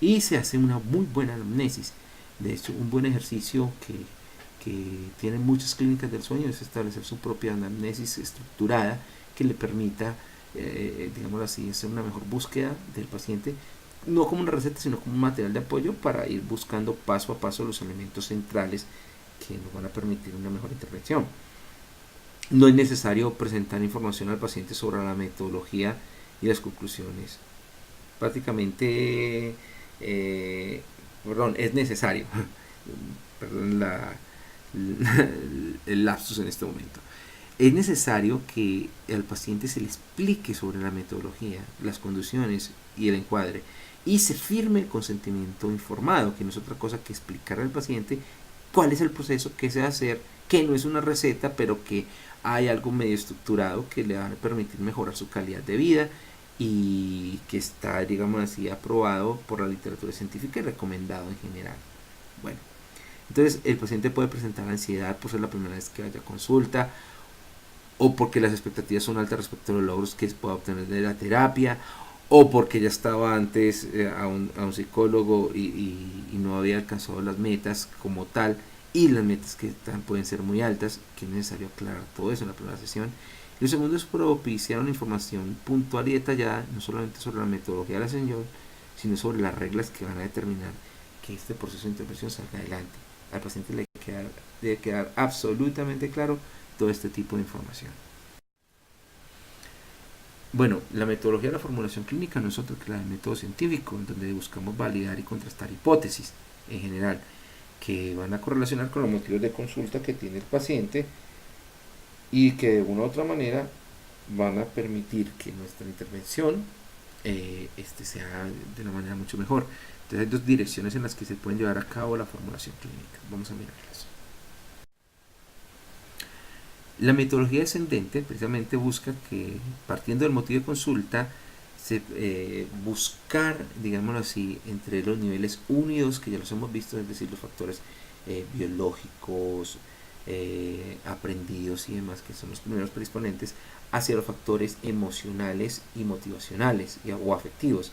Y se hace una muy buena anamnesis. De hecho, un buen ejercicio que tienen muchas clínicas del sueño es establecer su propia anamnesis estructurada que le permita, digámoslo así, hacer una mejor búsqueda del paciente, no como una receta, sino como un material de apoyo para ir buscando paso a paso los elementos centrales que nos van a permitir una mejor intervención. No es necesario presentar información al paciente sobre la metodología y las conclusiones. Prácticamente, es necesario, perdón el lapsus en este momento. Es necesario que al paciente se le explique sobre la metodología, las condiciones y el encuadre y se firme el consentimiento informado, que no es otra cosa que explicar al paciente cuál es el proceso, qué se va a hacer, que no es una receta, pero que hay algo medio estructurado que le va a permitir mejorar su calidad de vida y que está, digamos así, aprobado por la literatura científica y recomendado en general. Bueno, entonces el paciente puede presentar ansiedad por ser la primera vez que vaya a consulta, o porque las expectativas son altas respecto a los logros que pueda obtener de la terapia, o porque ya estaba antes a un psicólogo y no había alcanzado las metas como tal, y las metas que pueden ser muy altas, que es necesario aclarar todo eso en la primera sesión. Y lo segundo es propiciar una información puntual y detallada, no solamente sobre la metodología de la sesión, sino sobre las reglas que van a determinar que este proceso de intervención salga adelante. Al paciente le debe quedar absolutamente claro todo este tipo de información. Bueno, la metodología de la formulación clínica no es otra que la del método científico, en donde buscamos validar y contrastar hipótesis en general, que van a correlacionar con los motivos de consulta que tiene el paciente y que de una u otra manera van a permitir que nuestra intervención sea de una manera mucho mejor. Entonces hay dos direcciones en las que se pueden llevar a cabo la formulación clínica. Vamos a mirarlas. La metodología descendente precisamente busca que, partiendo del motivo de consulta, buscar, digámoslo así, entre los niveles 1 y 2, que ya los hemos visto, es decir, los factores biológicos, aprendidos y demás, que son los primeros predisponentes, hacia los factores emocionales y motivacionales o afectivos,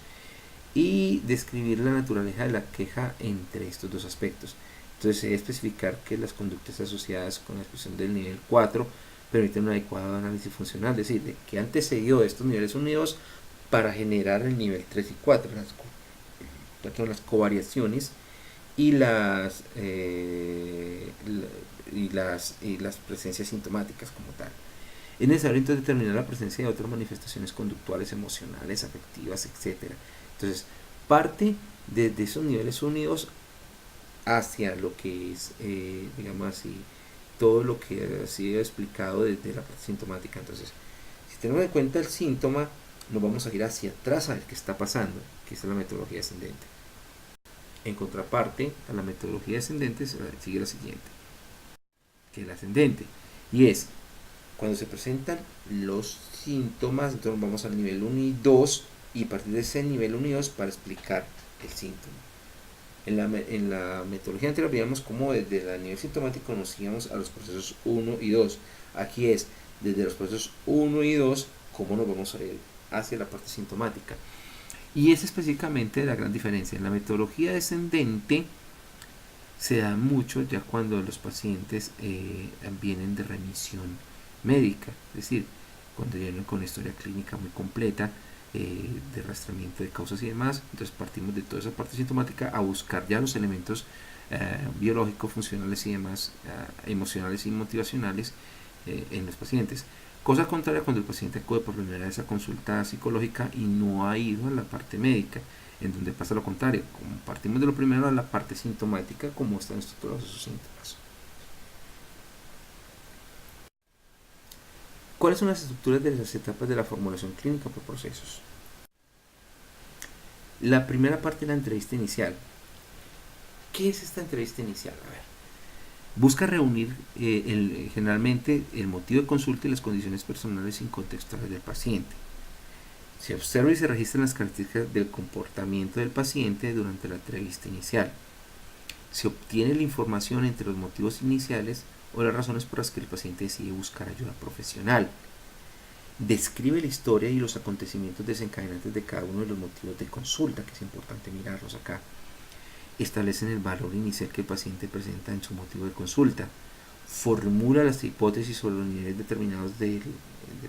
y describir la naturaleza de la queja entre estos dos aspectos. Entonces se debe especificar que las conductas asociadas con la expresión del nivel 4 permiten un adecuado análisis funcional, es decir, de que antecedió estos niveles unidos para generar el nivel 3 y 4, las covariaciones y las presencias sintomáticas como tal. Es necesario entonces determinar la presencia de otras manifestaciones conductuales, emocionales, afectivas, etc. Entonces, parte desde esos niveles unidos hacia lo que es, digamos así, todo lo que ha sido explicado desde la parte sintomática. Entonces, si tenemos en cuenta el síntoma, nos vamos a ir hacia atrás a ver qué está pasando, que es la metodología descendente. En contraparte a la metodología descendente sigue la siguiente, que es la ascendente, y es cuando se presentan los síntomas, entonces vamos al nivel 1 y 2 y a partir de ese nivel 1 y 2 para explicar el síntoma. En la metodología anterior veíamos cómo desde el nivel sintomático nos íbamos a los procesos 1 y 2. Aquí es desde los procesos 1 y 2 cómo nos vamos a ir hacia la parte sintomática. Y es específicamente la gran diferencia. En la metodología descendente se da mucho ya cuando los pacientes vienen de remisión médica, es decir, cuando vienen con una historia clínica muy completa, de rastramiento de causas y demás. Entonces partimos de toda esa parte sintomática a buscar ya los elementos biológicos, funcionales y demás, emocionales y motivacionales en los pacientes. Cosa contraria cuando el paciente acude por primera vez a consulta psicológica y no ha ido a la parte médica, en donde pasa lo contrario. Como partimos de lo primero a la parte sintomática, como están estructurados esos síntomas. ¿Cuáles son las estructuras de las etapas de la formulación clínica por procesos? La primera parte es la entrevista inicial. ¿Qué es esta entrevista inicial? A ver, busca reunir generalmente el motivo de consulta y las condiciones personales y contextuales del paciente. Se observa y se registran las características del comportamiento del paciente durante la entrevista inicial. Se obtiene la información entre los motivos iniciales o las razones por las que el paciente decide buscar ayuda profesional. Describe la historia y los acontecimientos desencadenantes de cada uno de los motivos de consulta, que es importante mirarlos acá. Establecen el valor inicial que el paciente presenta en su motivo de consulta. Formula las hipótesis sobre los niveles determinados del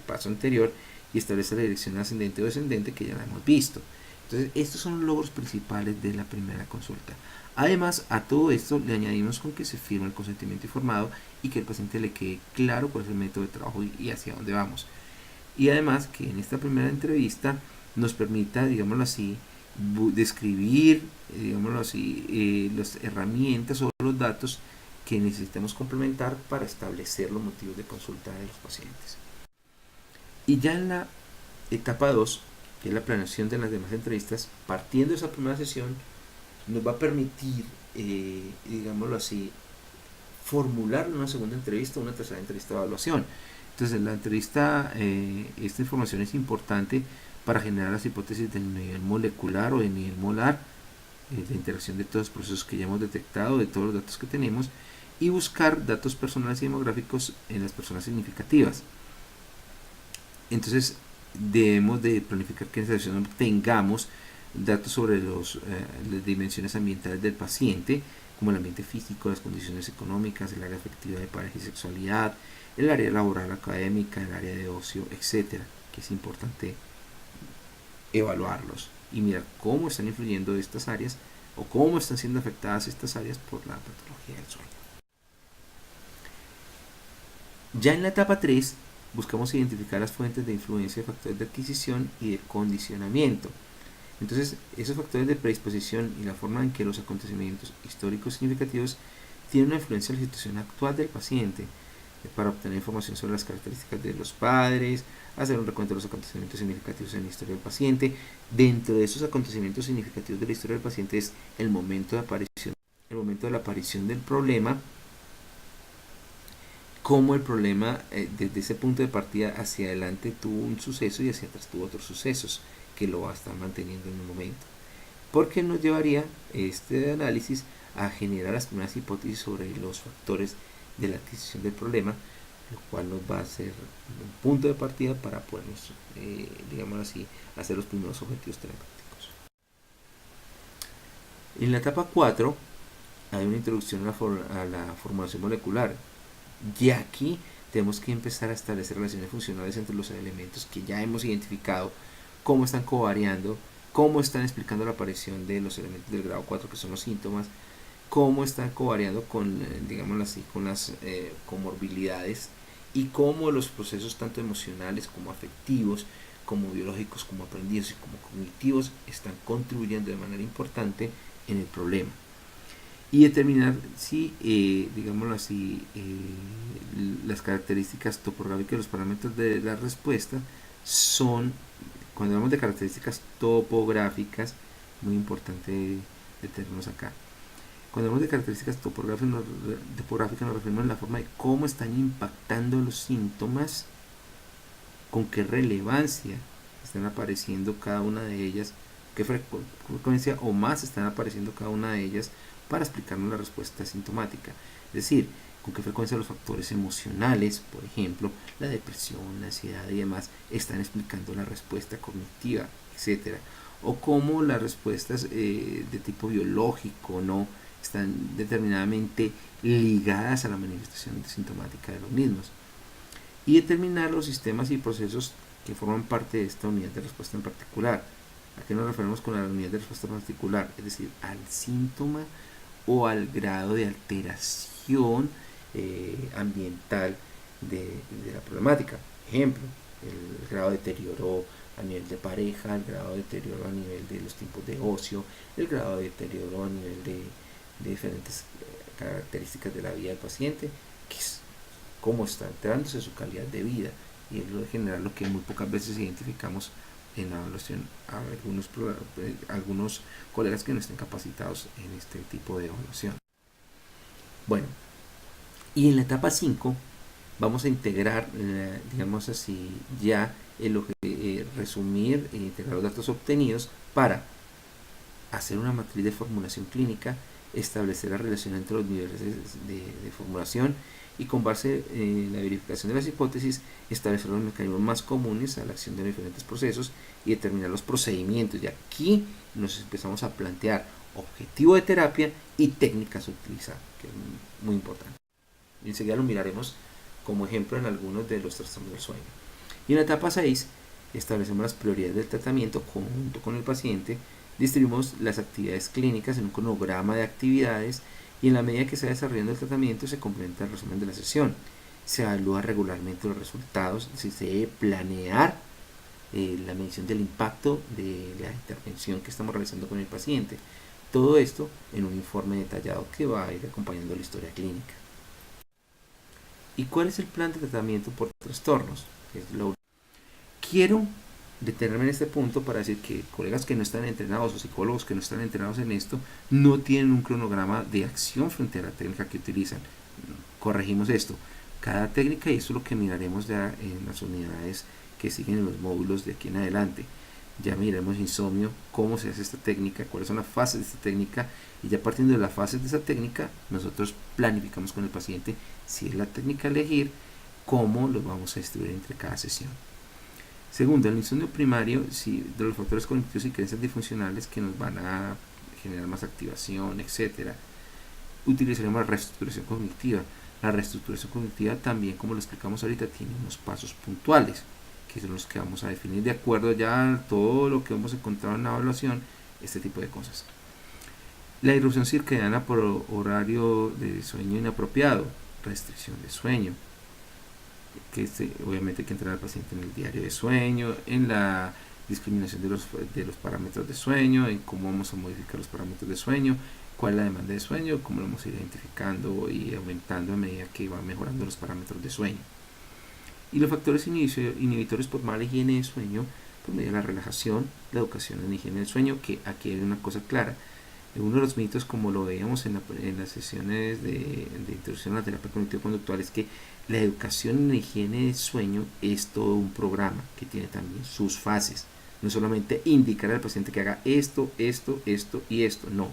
paso anterior y establece la dirección ascendente o descendente, que ya la hemos visto. Entonces, estos son los logros principales de la primera consulta. Además, a todo esto le añadimos con que se firma el consentimiento informado y que el paciente le quede claro cuál es el método de trabajo y hacia dónde vamos. Y además que en esta primera entrevista nos permita, digámoslo así, describir, digámoslo así, las herramientas o los datos que necesitamos complementar para establecer los motivos de consulta de los pacientes. Y ya en la etapa 2, que es la planeación de las demás entrevistas, partiendo de esa primera sesión, nos va a permitir, digámoslo así, formular una segunda entrevista o una tercera entrevista de evaluación. Entonces, en la entrevista, esta información es importante para generar las hipótesis del nivel molecular o del nivel molar, de interacción de todos los procesos que ya hemos detectado, de todos los datos que tenemos, y buscar datos personales y demográficos en las personas significativas. Entonces, debemos de planificar que en esta sesión tengamos datos sobre las dimensiones ambientales del paciente, como el ambiente físico, las condiciones económicas, el área afectiva de pareja y sexualidad, el área laboral académica, el área de ocio, etcétera, que es importante evaluarlos y mirar cómo están influyendo estas áreas o cómo están siendo afectadas estas áreas por la patología del sueño. Ya en la etapa 3 buscamos identificar las fuentes de influencia de factores de adquisición y de condicionamiento. Entonces, esos factores de predisposición y la forma en que los acontecimientos históricos significativos tienen una influencia en la situación actual del paciente, para obtener información sobre las características de los padres, hacer un recuento de los acontecimientos significativos en la historia del paciente. Dentro de esos acontecimientos significativos de la historia del paciente es el momento de la aparición del problema, cómo el problema desde ese punto de partida hacia adelante tuvo un suceso y hacia atrás tuvo otros sucesos que lo va a estar manteniendo en un momento. Porque nos llevaría este análisis a generar las primeras hipótesis sobre los factores de la adquisición del problema, lo cual nos va a ser un punto de partida para podernos, digamos así, hacer los primeros objetivos terapéuticos. En la etapa 4 hay una introducción a la formulación molecular. Y aquí tenemos que empezar a establecer relaciones funcionales entre los elementos que ya hemos identificado, cómo están covariando, cómo están explicando la aparición de los elementos del grado 4 que son los síntomas, cómo están covariando con, digámoslo así, con las comorbilidades y cómo los procesos tanto emocionales como afectivos, como biológicos, como aprendidos y como cognitivos están contribuyendo de manera importante en el problema. Y determinar si, digámoslo así, las características topográficas de los parámetros de la respuesta son, cuando hablamos de características topográficas, muy importante detenernos acá. Cuando hablamos de características topográficas nos referimos a la forma de cómo están impactando los síntomas, con qué relevancia están apareciendo cada una de ellas, qué frecuencia o más están apareciendo cada una de ellas para explicarnos la respuesta sintomática. Es decir, con qué frecuencia los factores emocionales, por ejemplo, la depresión, la ansiedad y demás, están explicando la respuesta cognitiva, etc. O cómo las respuestas de tipo biológico no están determinadamente ligadas a la manifestación sintomática de los mismos. Y determinar los sistemas y procesos que forman parte de esta unidad de respuesta en particular. ¿A qué nos referimos con la unidad de respuesta particular? Es decir, al síntoma o al grado de alteración ambiental de la problemática. Ejemplo, el grado de deterioro a nivel de pareja, el grado de deterioro a nivel de los tiempos de ocio, el grado de deterioro a nivel de diferentes características de la vida del paciente, que es cómo está alterándose su calidad de vida, y es lo de general lo que muy pocas veces identificamos en la evaluación a algunos colegas que no estén capacitados en este tipo de evaluación. Bueno, y en la etapa 5 vamos a integrar, digamos así, ya resumir e integrar los datos obtenidos para hacer una matriz de formulación clínica, establecer la relación entre los niveles de formulación y con base en la verificación de las hipótesis establecer los mecanismos más comunes a la acción de diferentes procesos y determinar los procedimientos. Y aquí nos empezamos a plantear objetivo de terapia y técnicas a utilizar, que es muy importante. Y enseguida lo miraremos como ejemplo en algunos de los trastornos del sueño. Y en la etapa 6 establecemos las prioridades del tratamiento junto con el paciente, distribuimos las actividades clínicas en un cronograma de actividades y en la medida que se va desarrollando el tratamiento se complementa el resumen de la sesión. Se evalúa regularmente los resultados, se debe planear la medición del impacto de la intervención que estamos realizando con el paciente. Todo esto en un informe detallado que va a ir acompañando la historia clínica. ¿Y cuál es el plan de tratamiento por trastornos? Quiero detenerme en este punto para decir que colegas que no están entrenados o psicólogos que no están entrenados en esto no tienen un cronograma de acción frente a la técnica que utilizan. Corregimos esto. Cada técnica, y eso es lo que miraremos ya en las unidades que siguen en los módulos de aquí en adelante. Ya miraremos insomnio, cómo se hace esta técnica, cuáles son las fases de esta técnica, y ya partiendo de las fases de esta técnica, nosotros planificamos con el paciente si es la técnica a elegir, cómo los vamos a distribuir entre cada sesión. Segundo, el insomnio primario, sí, de los factores cognitivos y creencias disfuncionales que nos van a generar más activación, etc. Utilizaremos la reestructuración cognitiva. La reestructuración cognitiva también, como lo explicamos ahorita, tiene unos pasos puntuales, que son los que vamos a definir de acuerdo ya a todo lo que hemos encontrado en la evaluación, este tipo de cosas. La irrupción circadiana por horario de sueño inapropiado, restricción de sueño. obviamente hay que entrar al paciente en el diario de sueño, en la discriminación de los parámetros de sueño, en cómo vamos a modificar los parámetros de sueño, cuál es la demanda de sueño, cómo lo vamos a ir identificando y aumentando a medida que va mejorando los parámetros de sueño. Y los factores inhibitores por mala higiene de sueño, por medio de la relajación, la educación en higiene del sueño, que aquí hay una cosa clara. Uno de los mitos, como lo veíamos en las sesiones de introducción a la terapia cognitivo-conductual, es que la educación en la higiene del sueño es todo un programa que tiene también sus fases. No solamente indicar al paciente que haga esto, esto, esto y esto. No.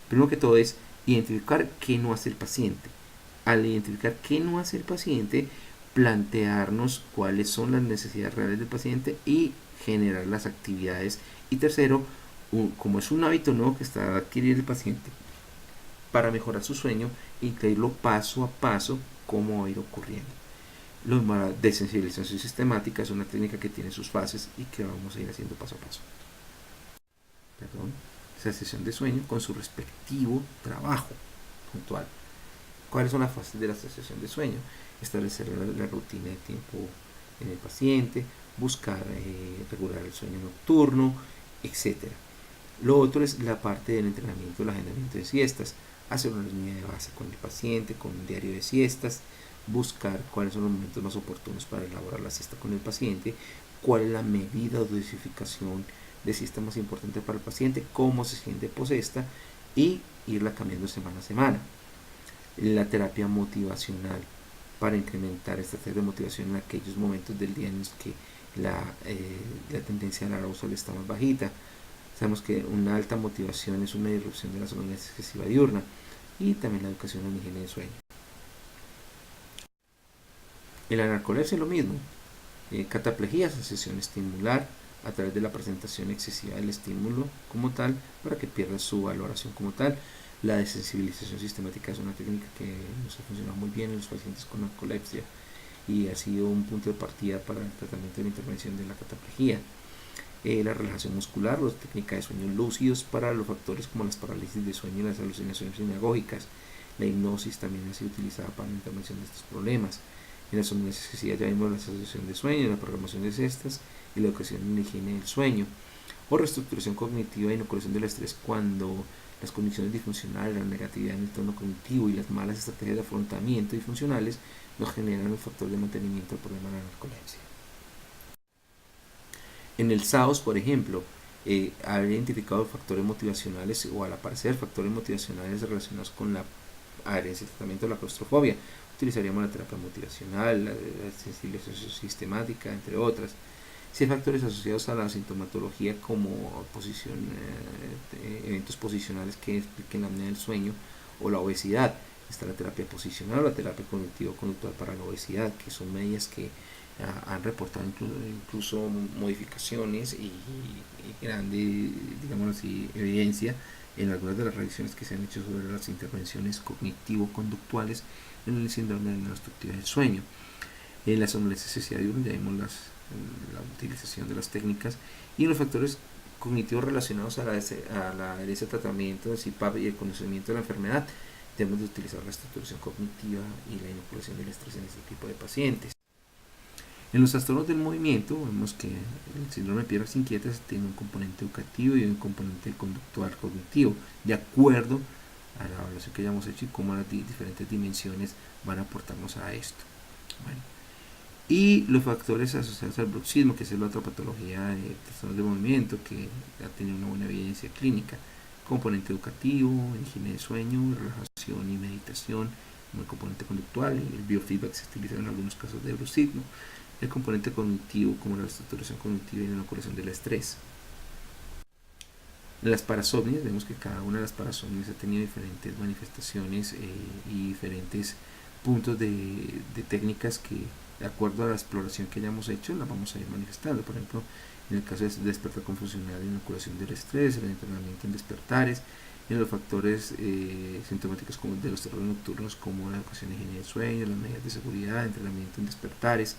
Primero que todo es identificar qué no hace el paciente. Al identificar qué no hace el paciente, plantearnos cuáles son las necesidades reales del paciente y generar las actividades. Y tercero, como es un hábito nuevo que está a adquirir el paciente, para mejorar su sueño, incluirlo paso a paso cómo va a ir ocurriendo. La desensibilización sistemática es una técnica que tiene sus fases y que vamos a ir haciendo paso a paso. Perdón. Esa sesión de sueño con su respectivo trabajo puntual. ¿Cuáles son las fases de la sesión de sueño? Establecer la rutina de tiempo en el paciente, buscar regular el sueño nocturno, etc. Lo otro es la parte del entrenamiento, el agendamiento de siestas, hacer una línea de base con el paciente, con un diario de siestas, buscar cuáles son los momentos más oportunos para elaborar la siesta con el paciente, cuál es la medida o dosificación de siesta más importante para el paciente, cómo se siente posesta y irla cambiando semana a semana. La terapia motivacional para incrementar esta de motivación en aquellos momentos del día en los que la tendencia a la arousal está más bajita. Sabemos que una alta motivación es una disrupción de la somnolencia excesiva diurna y también la educación en higiene de sueño. En la narcolepsia es lo mismo. Cataplejía, asociación estimular a través de la presentación excesiva del estímulo como tal para que pierda su valoración como tal. La desensibilización sistemática es una técnica que nos ha funcionado muy bien en los pacientes con narcolepsia y ha sido un punto de partida para el tratamiento de la intervención de la cataplejía. La relajación muscular, la técnica de sueños lúcidos para los factores como las parálisis de sueño y las alucinaciones sinagógicas. La hipnosis también ha sido utilizada para la intervención de estos problemas. En la somnolencia excesiva ya vimos la asociación de sueño, la programación de siestas y la educación en la higiene del sueño. O reestructuración cognitiva e inoculación del estrés cuando las condiciones disfuncionales, la negatividad en el entorno cognitivo y las malas estrategias de afrontamiento disfuncionales nos generan un factor de mantenimiento del problema de la narcolepsia. En el SAOS, por ejemplo, haber identificado factores motivacionales o al aparecer factores motivacionales relacionados con la adherencia al tratamiento de la claustrofobia, utilizaríamos la terapia motivacional, la sensibilización sistemática, entre otras. Si hay factores asociados a la sintomatología como eventos posicionales que expliquen la apnea del sueño o la obesidad, está la terapia posicional o la terapia cognitivo-conductual para la obesidad, que son medidas que han reportado incluso modificaciones y grande, digamos así, evidencia en algunas de las revisiones que se han hecho sobre las intervenciones cognitivo-conductuales en el síndrome de la obstructividad del sueño. En la somnolencia excesiva diurna ya vimos la utilización de las técnicas y en los factores cognitivos relacionados a la adherencia al tratamiento del CPAP y el conocimiento de la enfermedad. Debemos de utilizar la estructuración cognitiva y la inoculación del estrés en este tipo de pacientes. En los trastornos del movimiento vemos que el síndrome de piernas inquietas tiene un componente educativo y un componente conductual cognitivo, de acuerdo a la evaluación que hayamos hecho y cómo las diferentes dimensiones van a aportarnos a esto. Bueno, y los factores asociados al bruxismo, que es la otra patología de trastornos de movimiento que ha tenido una buena evidencia clínica, componente educativo, higiene de sueño, relajación y meditación, como el componente conductual, el biofeedback se utiliza en algunos casos de bruxismo, el componente cognitivo como la estructuración cognitiva y la inoculación del estrés. En las parasomnias vemos que cada una de las parasomnias ha tenido diferentes manifestaciones y diferentes puntos de técnicas que, de acuerdo a la exploración que hayamos hecho, las vamos a ir manifestando. Por ejemplo, en el caso de despertar confusional, inoculación del estrés, el entrenamiento en despertares, en los factores sintomáticos como de los terrores nocturnos, como la educación en higiene del sueño, las medidas de seguridad, entrenamiento en despertares,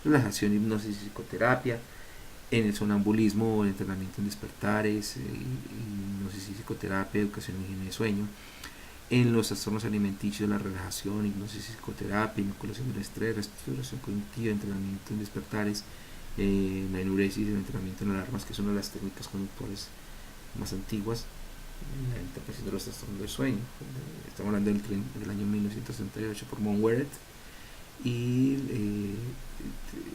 relajación, hipnosis y psicoterapia, en el sonambulismo, el entrenamiento en despertares, hipnosis y psicoterapia, educación en higiene de sueño, En los trastornos alimenticios, la relajación, hipnosis, psicoterapia, inoculación del estrés, reestructuración cognitiva, entrenamiento en despertares, la enuresis, el entrenamiento en alarmas, que es una de las técnicas conductuales más antiguas, la interpretación de los trastornos del sueño. Estamos hablando del año 1938 por Monweret, y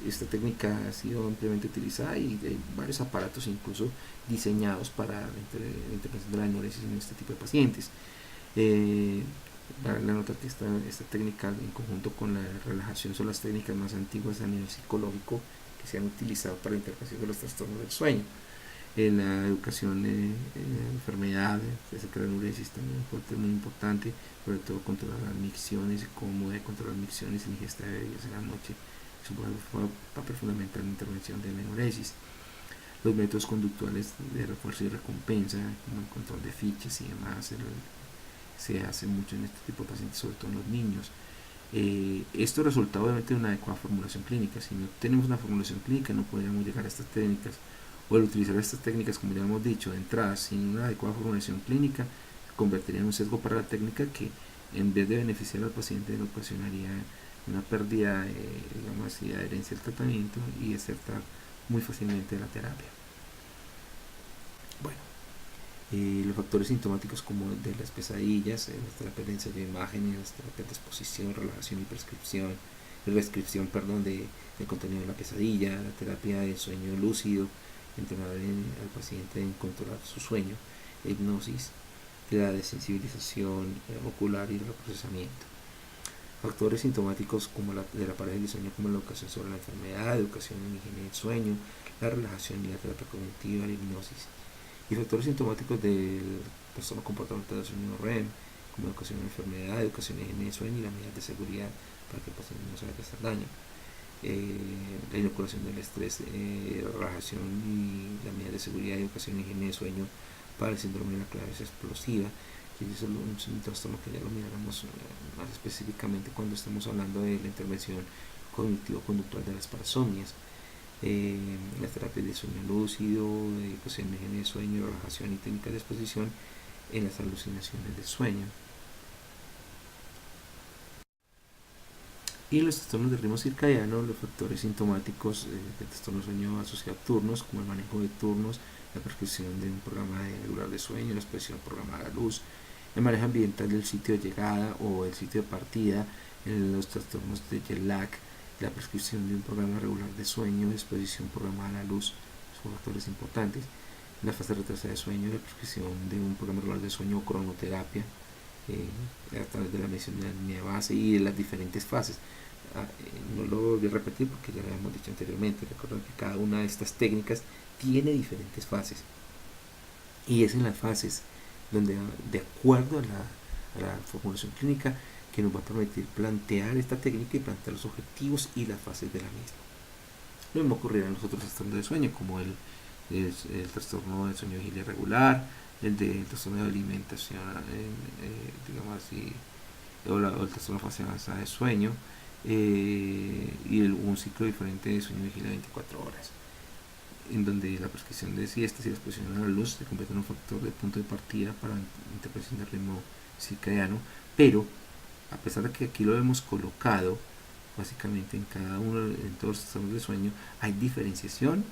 esta técnica ha sido ampliamente utilizada y hay varios aparatos incluso diseñados para la intervención de la enuresis en este tipo de pacientes. Vale la nota que esta técnica en conjunto con la relajación son las técnicas más antiguas a nivel psicológico que se han utilizado para la intervención de los trastornos del sueño. En la educación de enfermedades, la enuresis también es muy importante, sobre todo controlar las micciones, cómo de controlar micciones y la ingesta de bebidas en la noche. Es un papel fundamental en la intervención de la enuresis. Los métodos conductuales de refuerzo y recompensa, como el control de fichas y demás, se hace mucho en este tipo de pacientes, sobre todo en los niños. Esto resulta obviamente de una adecuada formulación clínica. Si no tenemos una formulación clínica, no podríamos llegar a estas técnicas. O al utilizar estas técnicas, como ya hemos dicho, de entrada, sin una adecuada formulación clínica, convertiría en un sesgo para la técnica que, en vez de beneficiar al paciente, le ocasionaría una pérdida, digamos así, de adherencia al tratamiento y desertar muy fácilmente de la terapia. Bueno, los factores sintomáticos como de las pesadillas, las terapias de ensayo de imágenes, las terapias de exposición, relajación y prescripción, del contenido de la pesadilla, la terapia de sueño lúcido, entrenar al paciente en controlar su sueño, hipnosis, la desensibilización ocular y el reprocesamiento. Factores sintomáticos como de la parálisis de sueño, como la educación sobre la enfermedad, educación en higiene del sueño, la relajación y la terapia cognitiva, la hipnosis. Y factores sintomáticos del trastorno comportamental del sueño REM, como educación en enfermedad, educación en higiene del sueño y las medidas de seguridad para que el paciente no se vaya a hacer daño. La inoculación del estrés, la relajación y las medidas de seguridad y educación en higiene de sueño para el síndrome de la clave explosiva, que es un trastorno que ya lo miraremos más específicamente cuando estemos hablando de la intervención cognitivo-conductual de las parasomnias. Las terapias de sueño lúcido, de educación en higiene de sueño, relajación y técnicas de exposición en las alucinaciones del sueño. Y los trastornos de ritmo circadiano, los factores sintomáticos del trastorno de sueño asociado a turnos, como el manejo de turnos, la prescripción de un programa regular de sueño, la exposición programada a la luz, el manejo ambiental del sitio de llegada o el sitio de partida, los trastornos de jet lag, la prescripción de un programa regular de sueño, exposición programada a la luz, son factores importantes. La fase retrasada de sueño, la prescripción de un programa regular de sueño o cronoterapia, a través de la medición de la línea de base y de las diferentes fases. No lo voy a repetir porque ya lo habíamos dicho anteriormente. Recuerden que cada una de estas técnicas tiene diferentes fases y es en las fases donde, de acuerdo a la formulación clínica, que nos va a permitir plantear esta técnica y plantear los objetivos y las fases de la misma. Lo mismo ocurrirá en los otros trastornos de sueño, como el trastorno de sueño vigilia irregular, el trastorno de alimentación, digamos así, o el trastorno de fase avanzada de sueño, y un ciclo diferente de sueño vigilia 24 horas, en donde la prescripción de siestas y la exposición a la luz se convierte en un factor de punto de partida para la interpretación del ritmo circadiano, pero a pesar de que aquí lo hemos colocado básicamente en cada uno, en todos los trastornos de sueño, hay diferenciación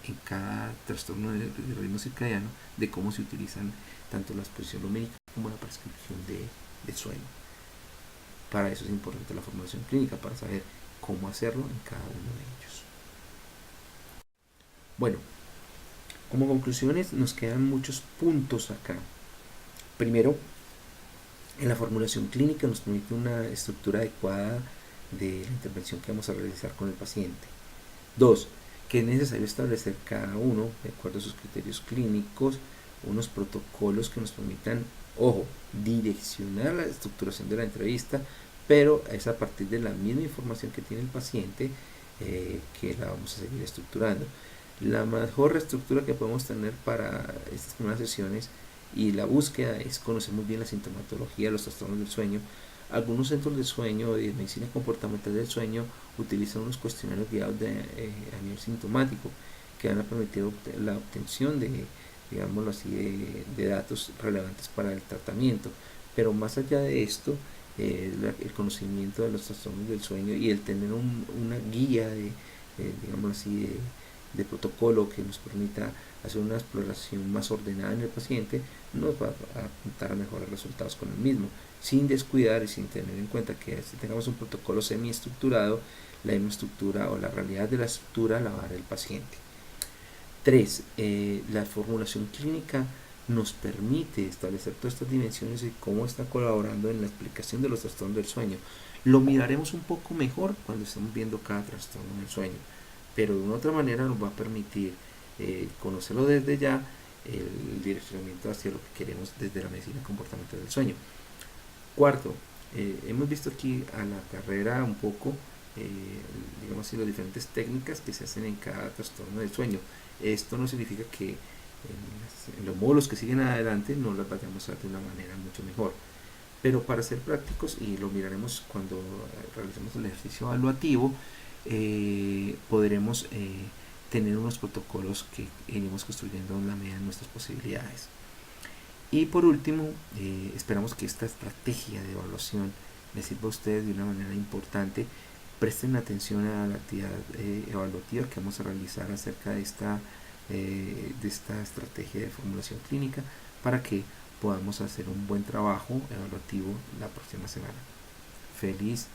en cada trastorno de ritmo circadiano de cómo se utilizan tanto la exposición lumínica como la prescripción de sueño. Para eso es importante la formulación clínica, para saber cómo hacerlo en cada uno de ellos. Bueno, como conclusiones nos quedan muchos puntos acá. Primero, en la formulación clínica nos permite una estructura adecuada de la intervención que vamos a realizar con el paciente. 2. Que es necesario establecer cada uno, de acuerdo a sus criterios clínicos, unos protocolos que nos permitan, ojo, direccionar la estructuración de la entrevista, pero es a partir de la misma información que tiene el paciente que la vamos a seguir estructurando. La mejor estructura que podemos tener para estas primeras sesiones y la búsqueda es conocer muy bien la sintomatología de los trastornos del sueño. Algunos centros de sueño de medicina comportamental del sueño utilizan unos cuestionarios guiados a nivel sintomático que van a permitir la obtención de, digámoslo así, de datos relevantes para el tratamiento. Pero más allá de esto, el conocimiento de los trastornos del sueño y el tener una guía digamos así, de protocolo que nos permita hacer una exploración más ordenada en el paciente, nos va a apuntar a mejores resultados con el mismo, sin descuidar y sin tener en cuenta que si tengamos un protocolo semiestructurado, la misma estructura o la realidad de la estructura la va a dar el paciente. 3. La formulación clínica nos permite establecer todas estas dimensiones y cómo está colaborando en la explicación de los trastornos del sueño. Lo miraremos un poco mejor cuando estemos viendo cada trastorno del sueño, pero de una otra manera nos va a permitir conocerlo desde ya, el direccionamiento hacia lo que queremos desde la medicina comportamental del sueño. Cuarto, hemos visto aquí a la carrera un poco, digamos así, las diferentes técnicas que se hacen en cada trastorno del sueño. Esto no significa que en los módulos que siguen adelante no las vayamos a hacer de una manera mucho mejor. Pero para ser prácticos, y lo miraremos cuando realicemos el ejercicio evaluativo, podremos tener unos protocolos que iremos construyendo en la medida de nuestras posibilidades. Y por último, esperamos que esta estrategia de evaluación les sirva a ustedes de una manera importante. Presten atención a la actividad evaluativa que vamos a realizar acerca de esta estrategia de formulación clínica para que podamos hacer un buen trabajo evaluativo la próxima semana. Feliz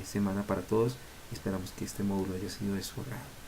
semana para todos y esperamos que este módulo haya sido de su agrado.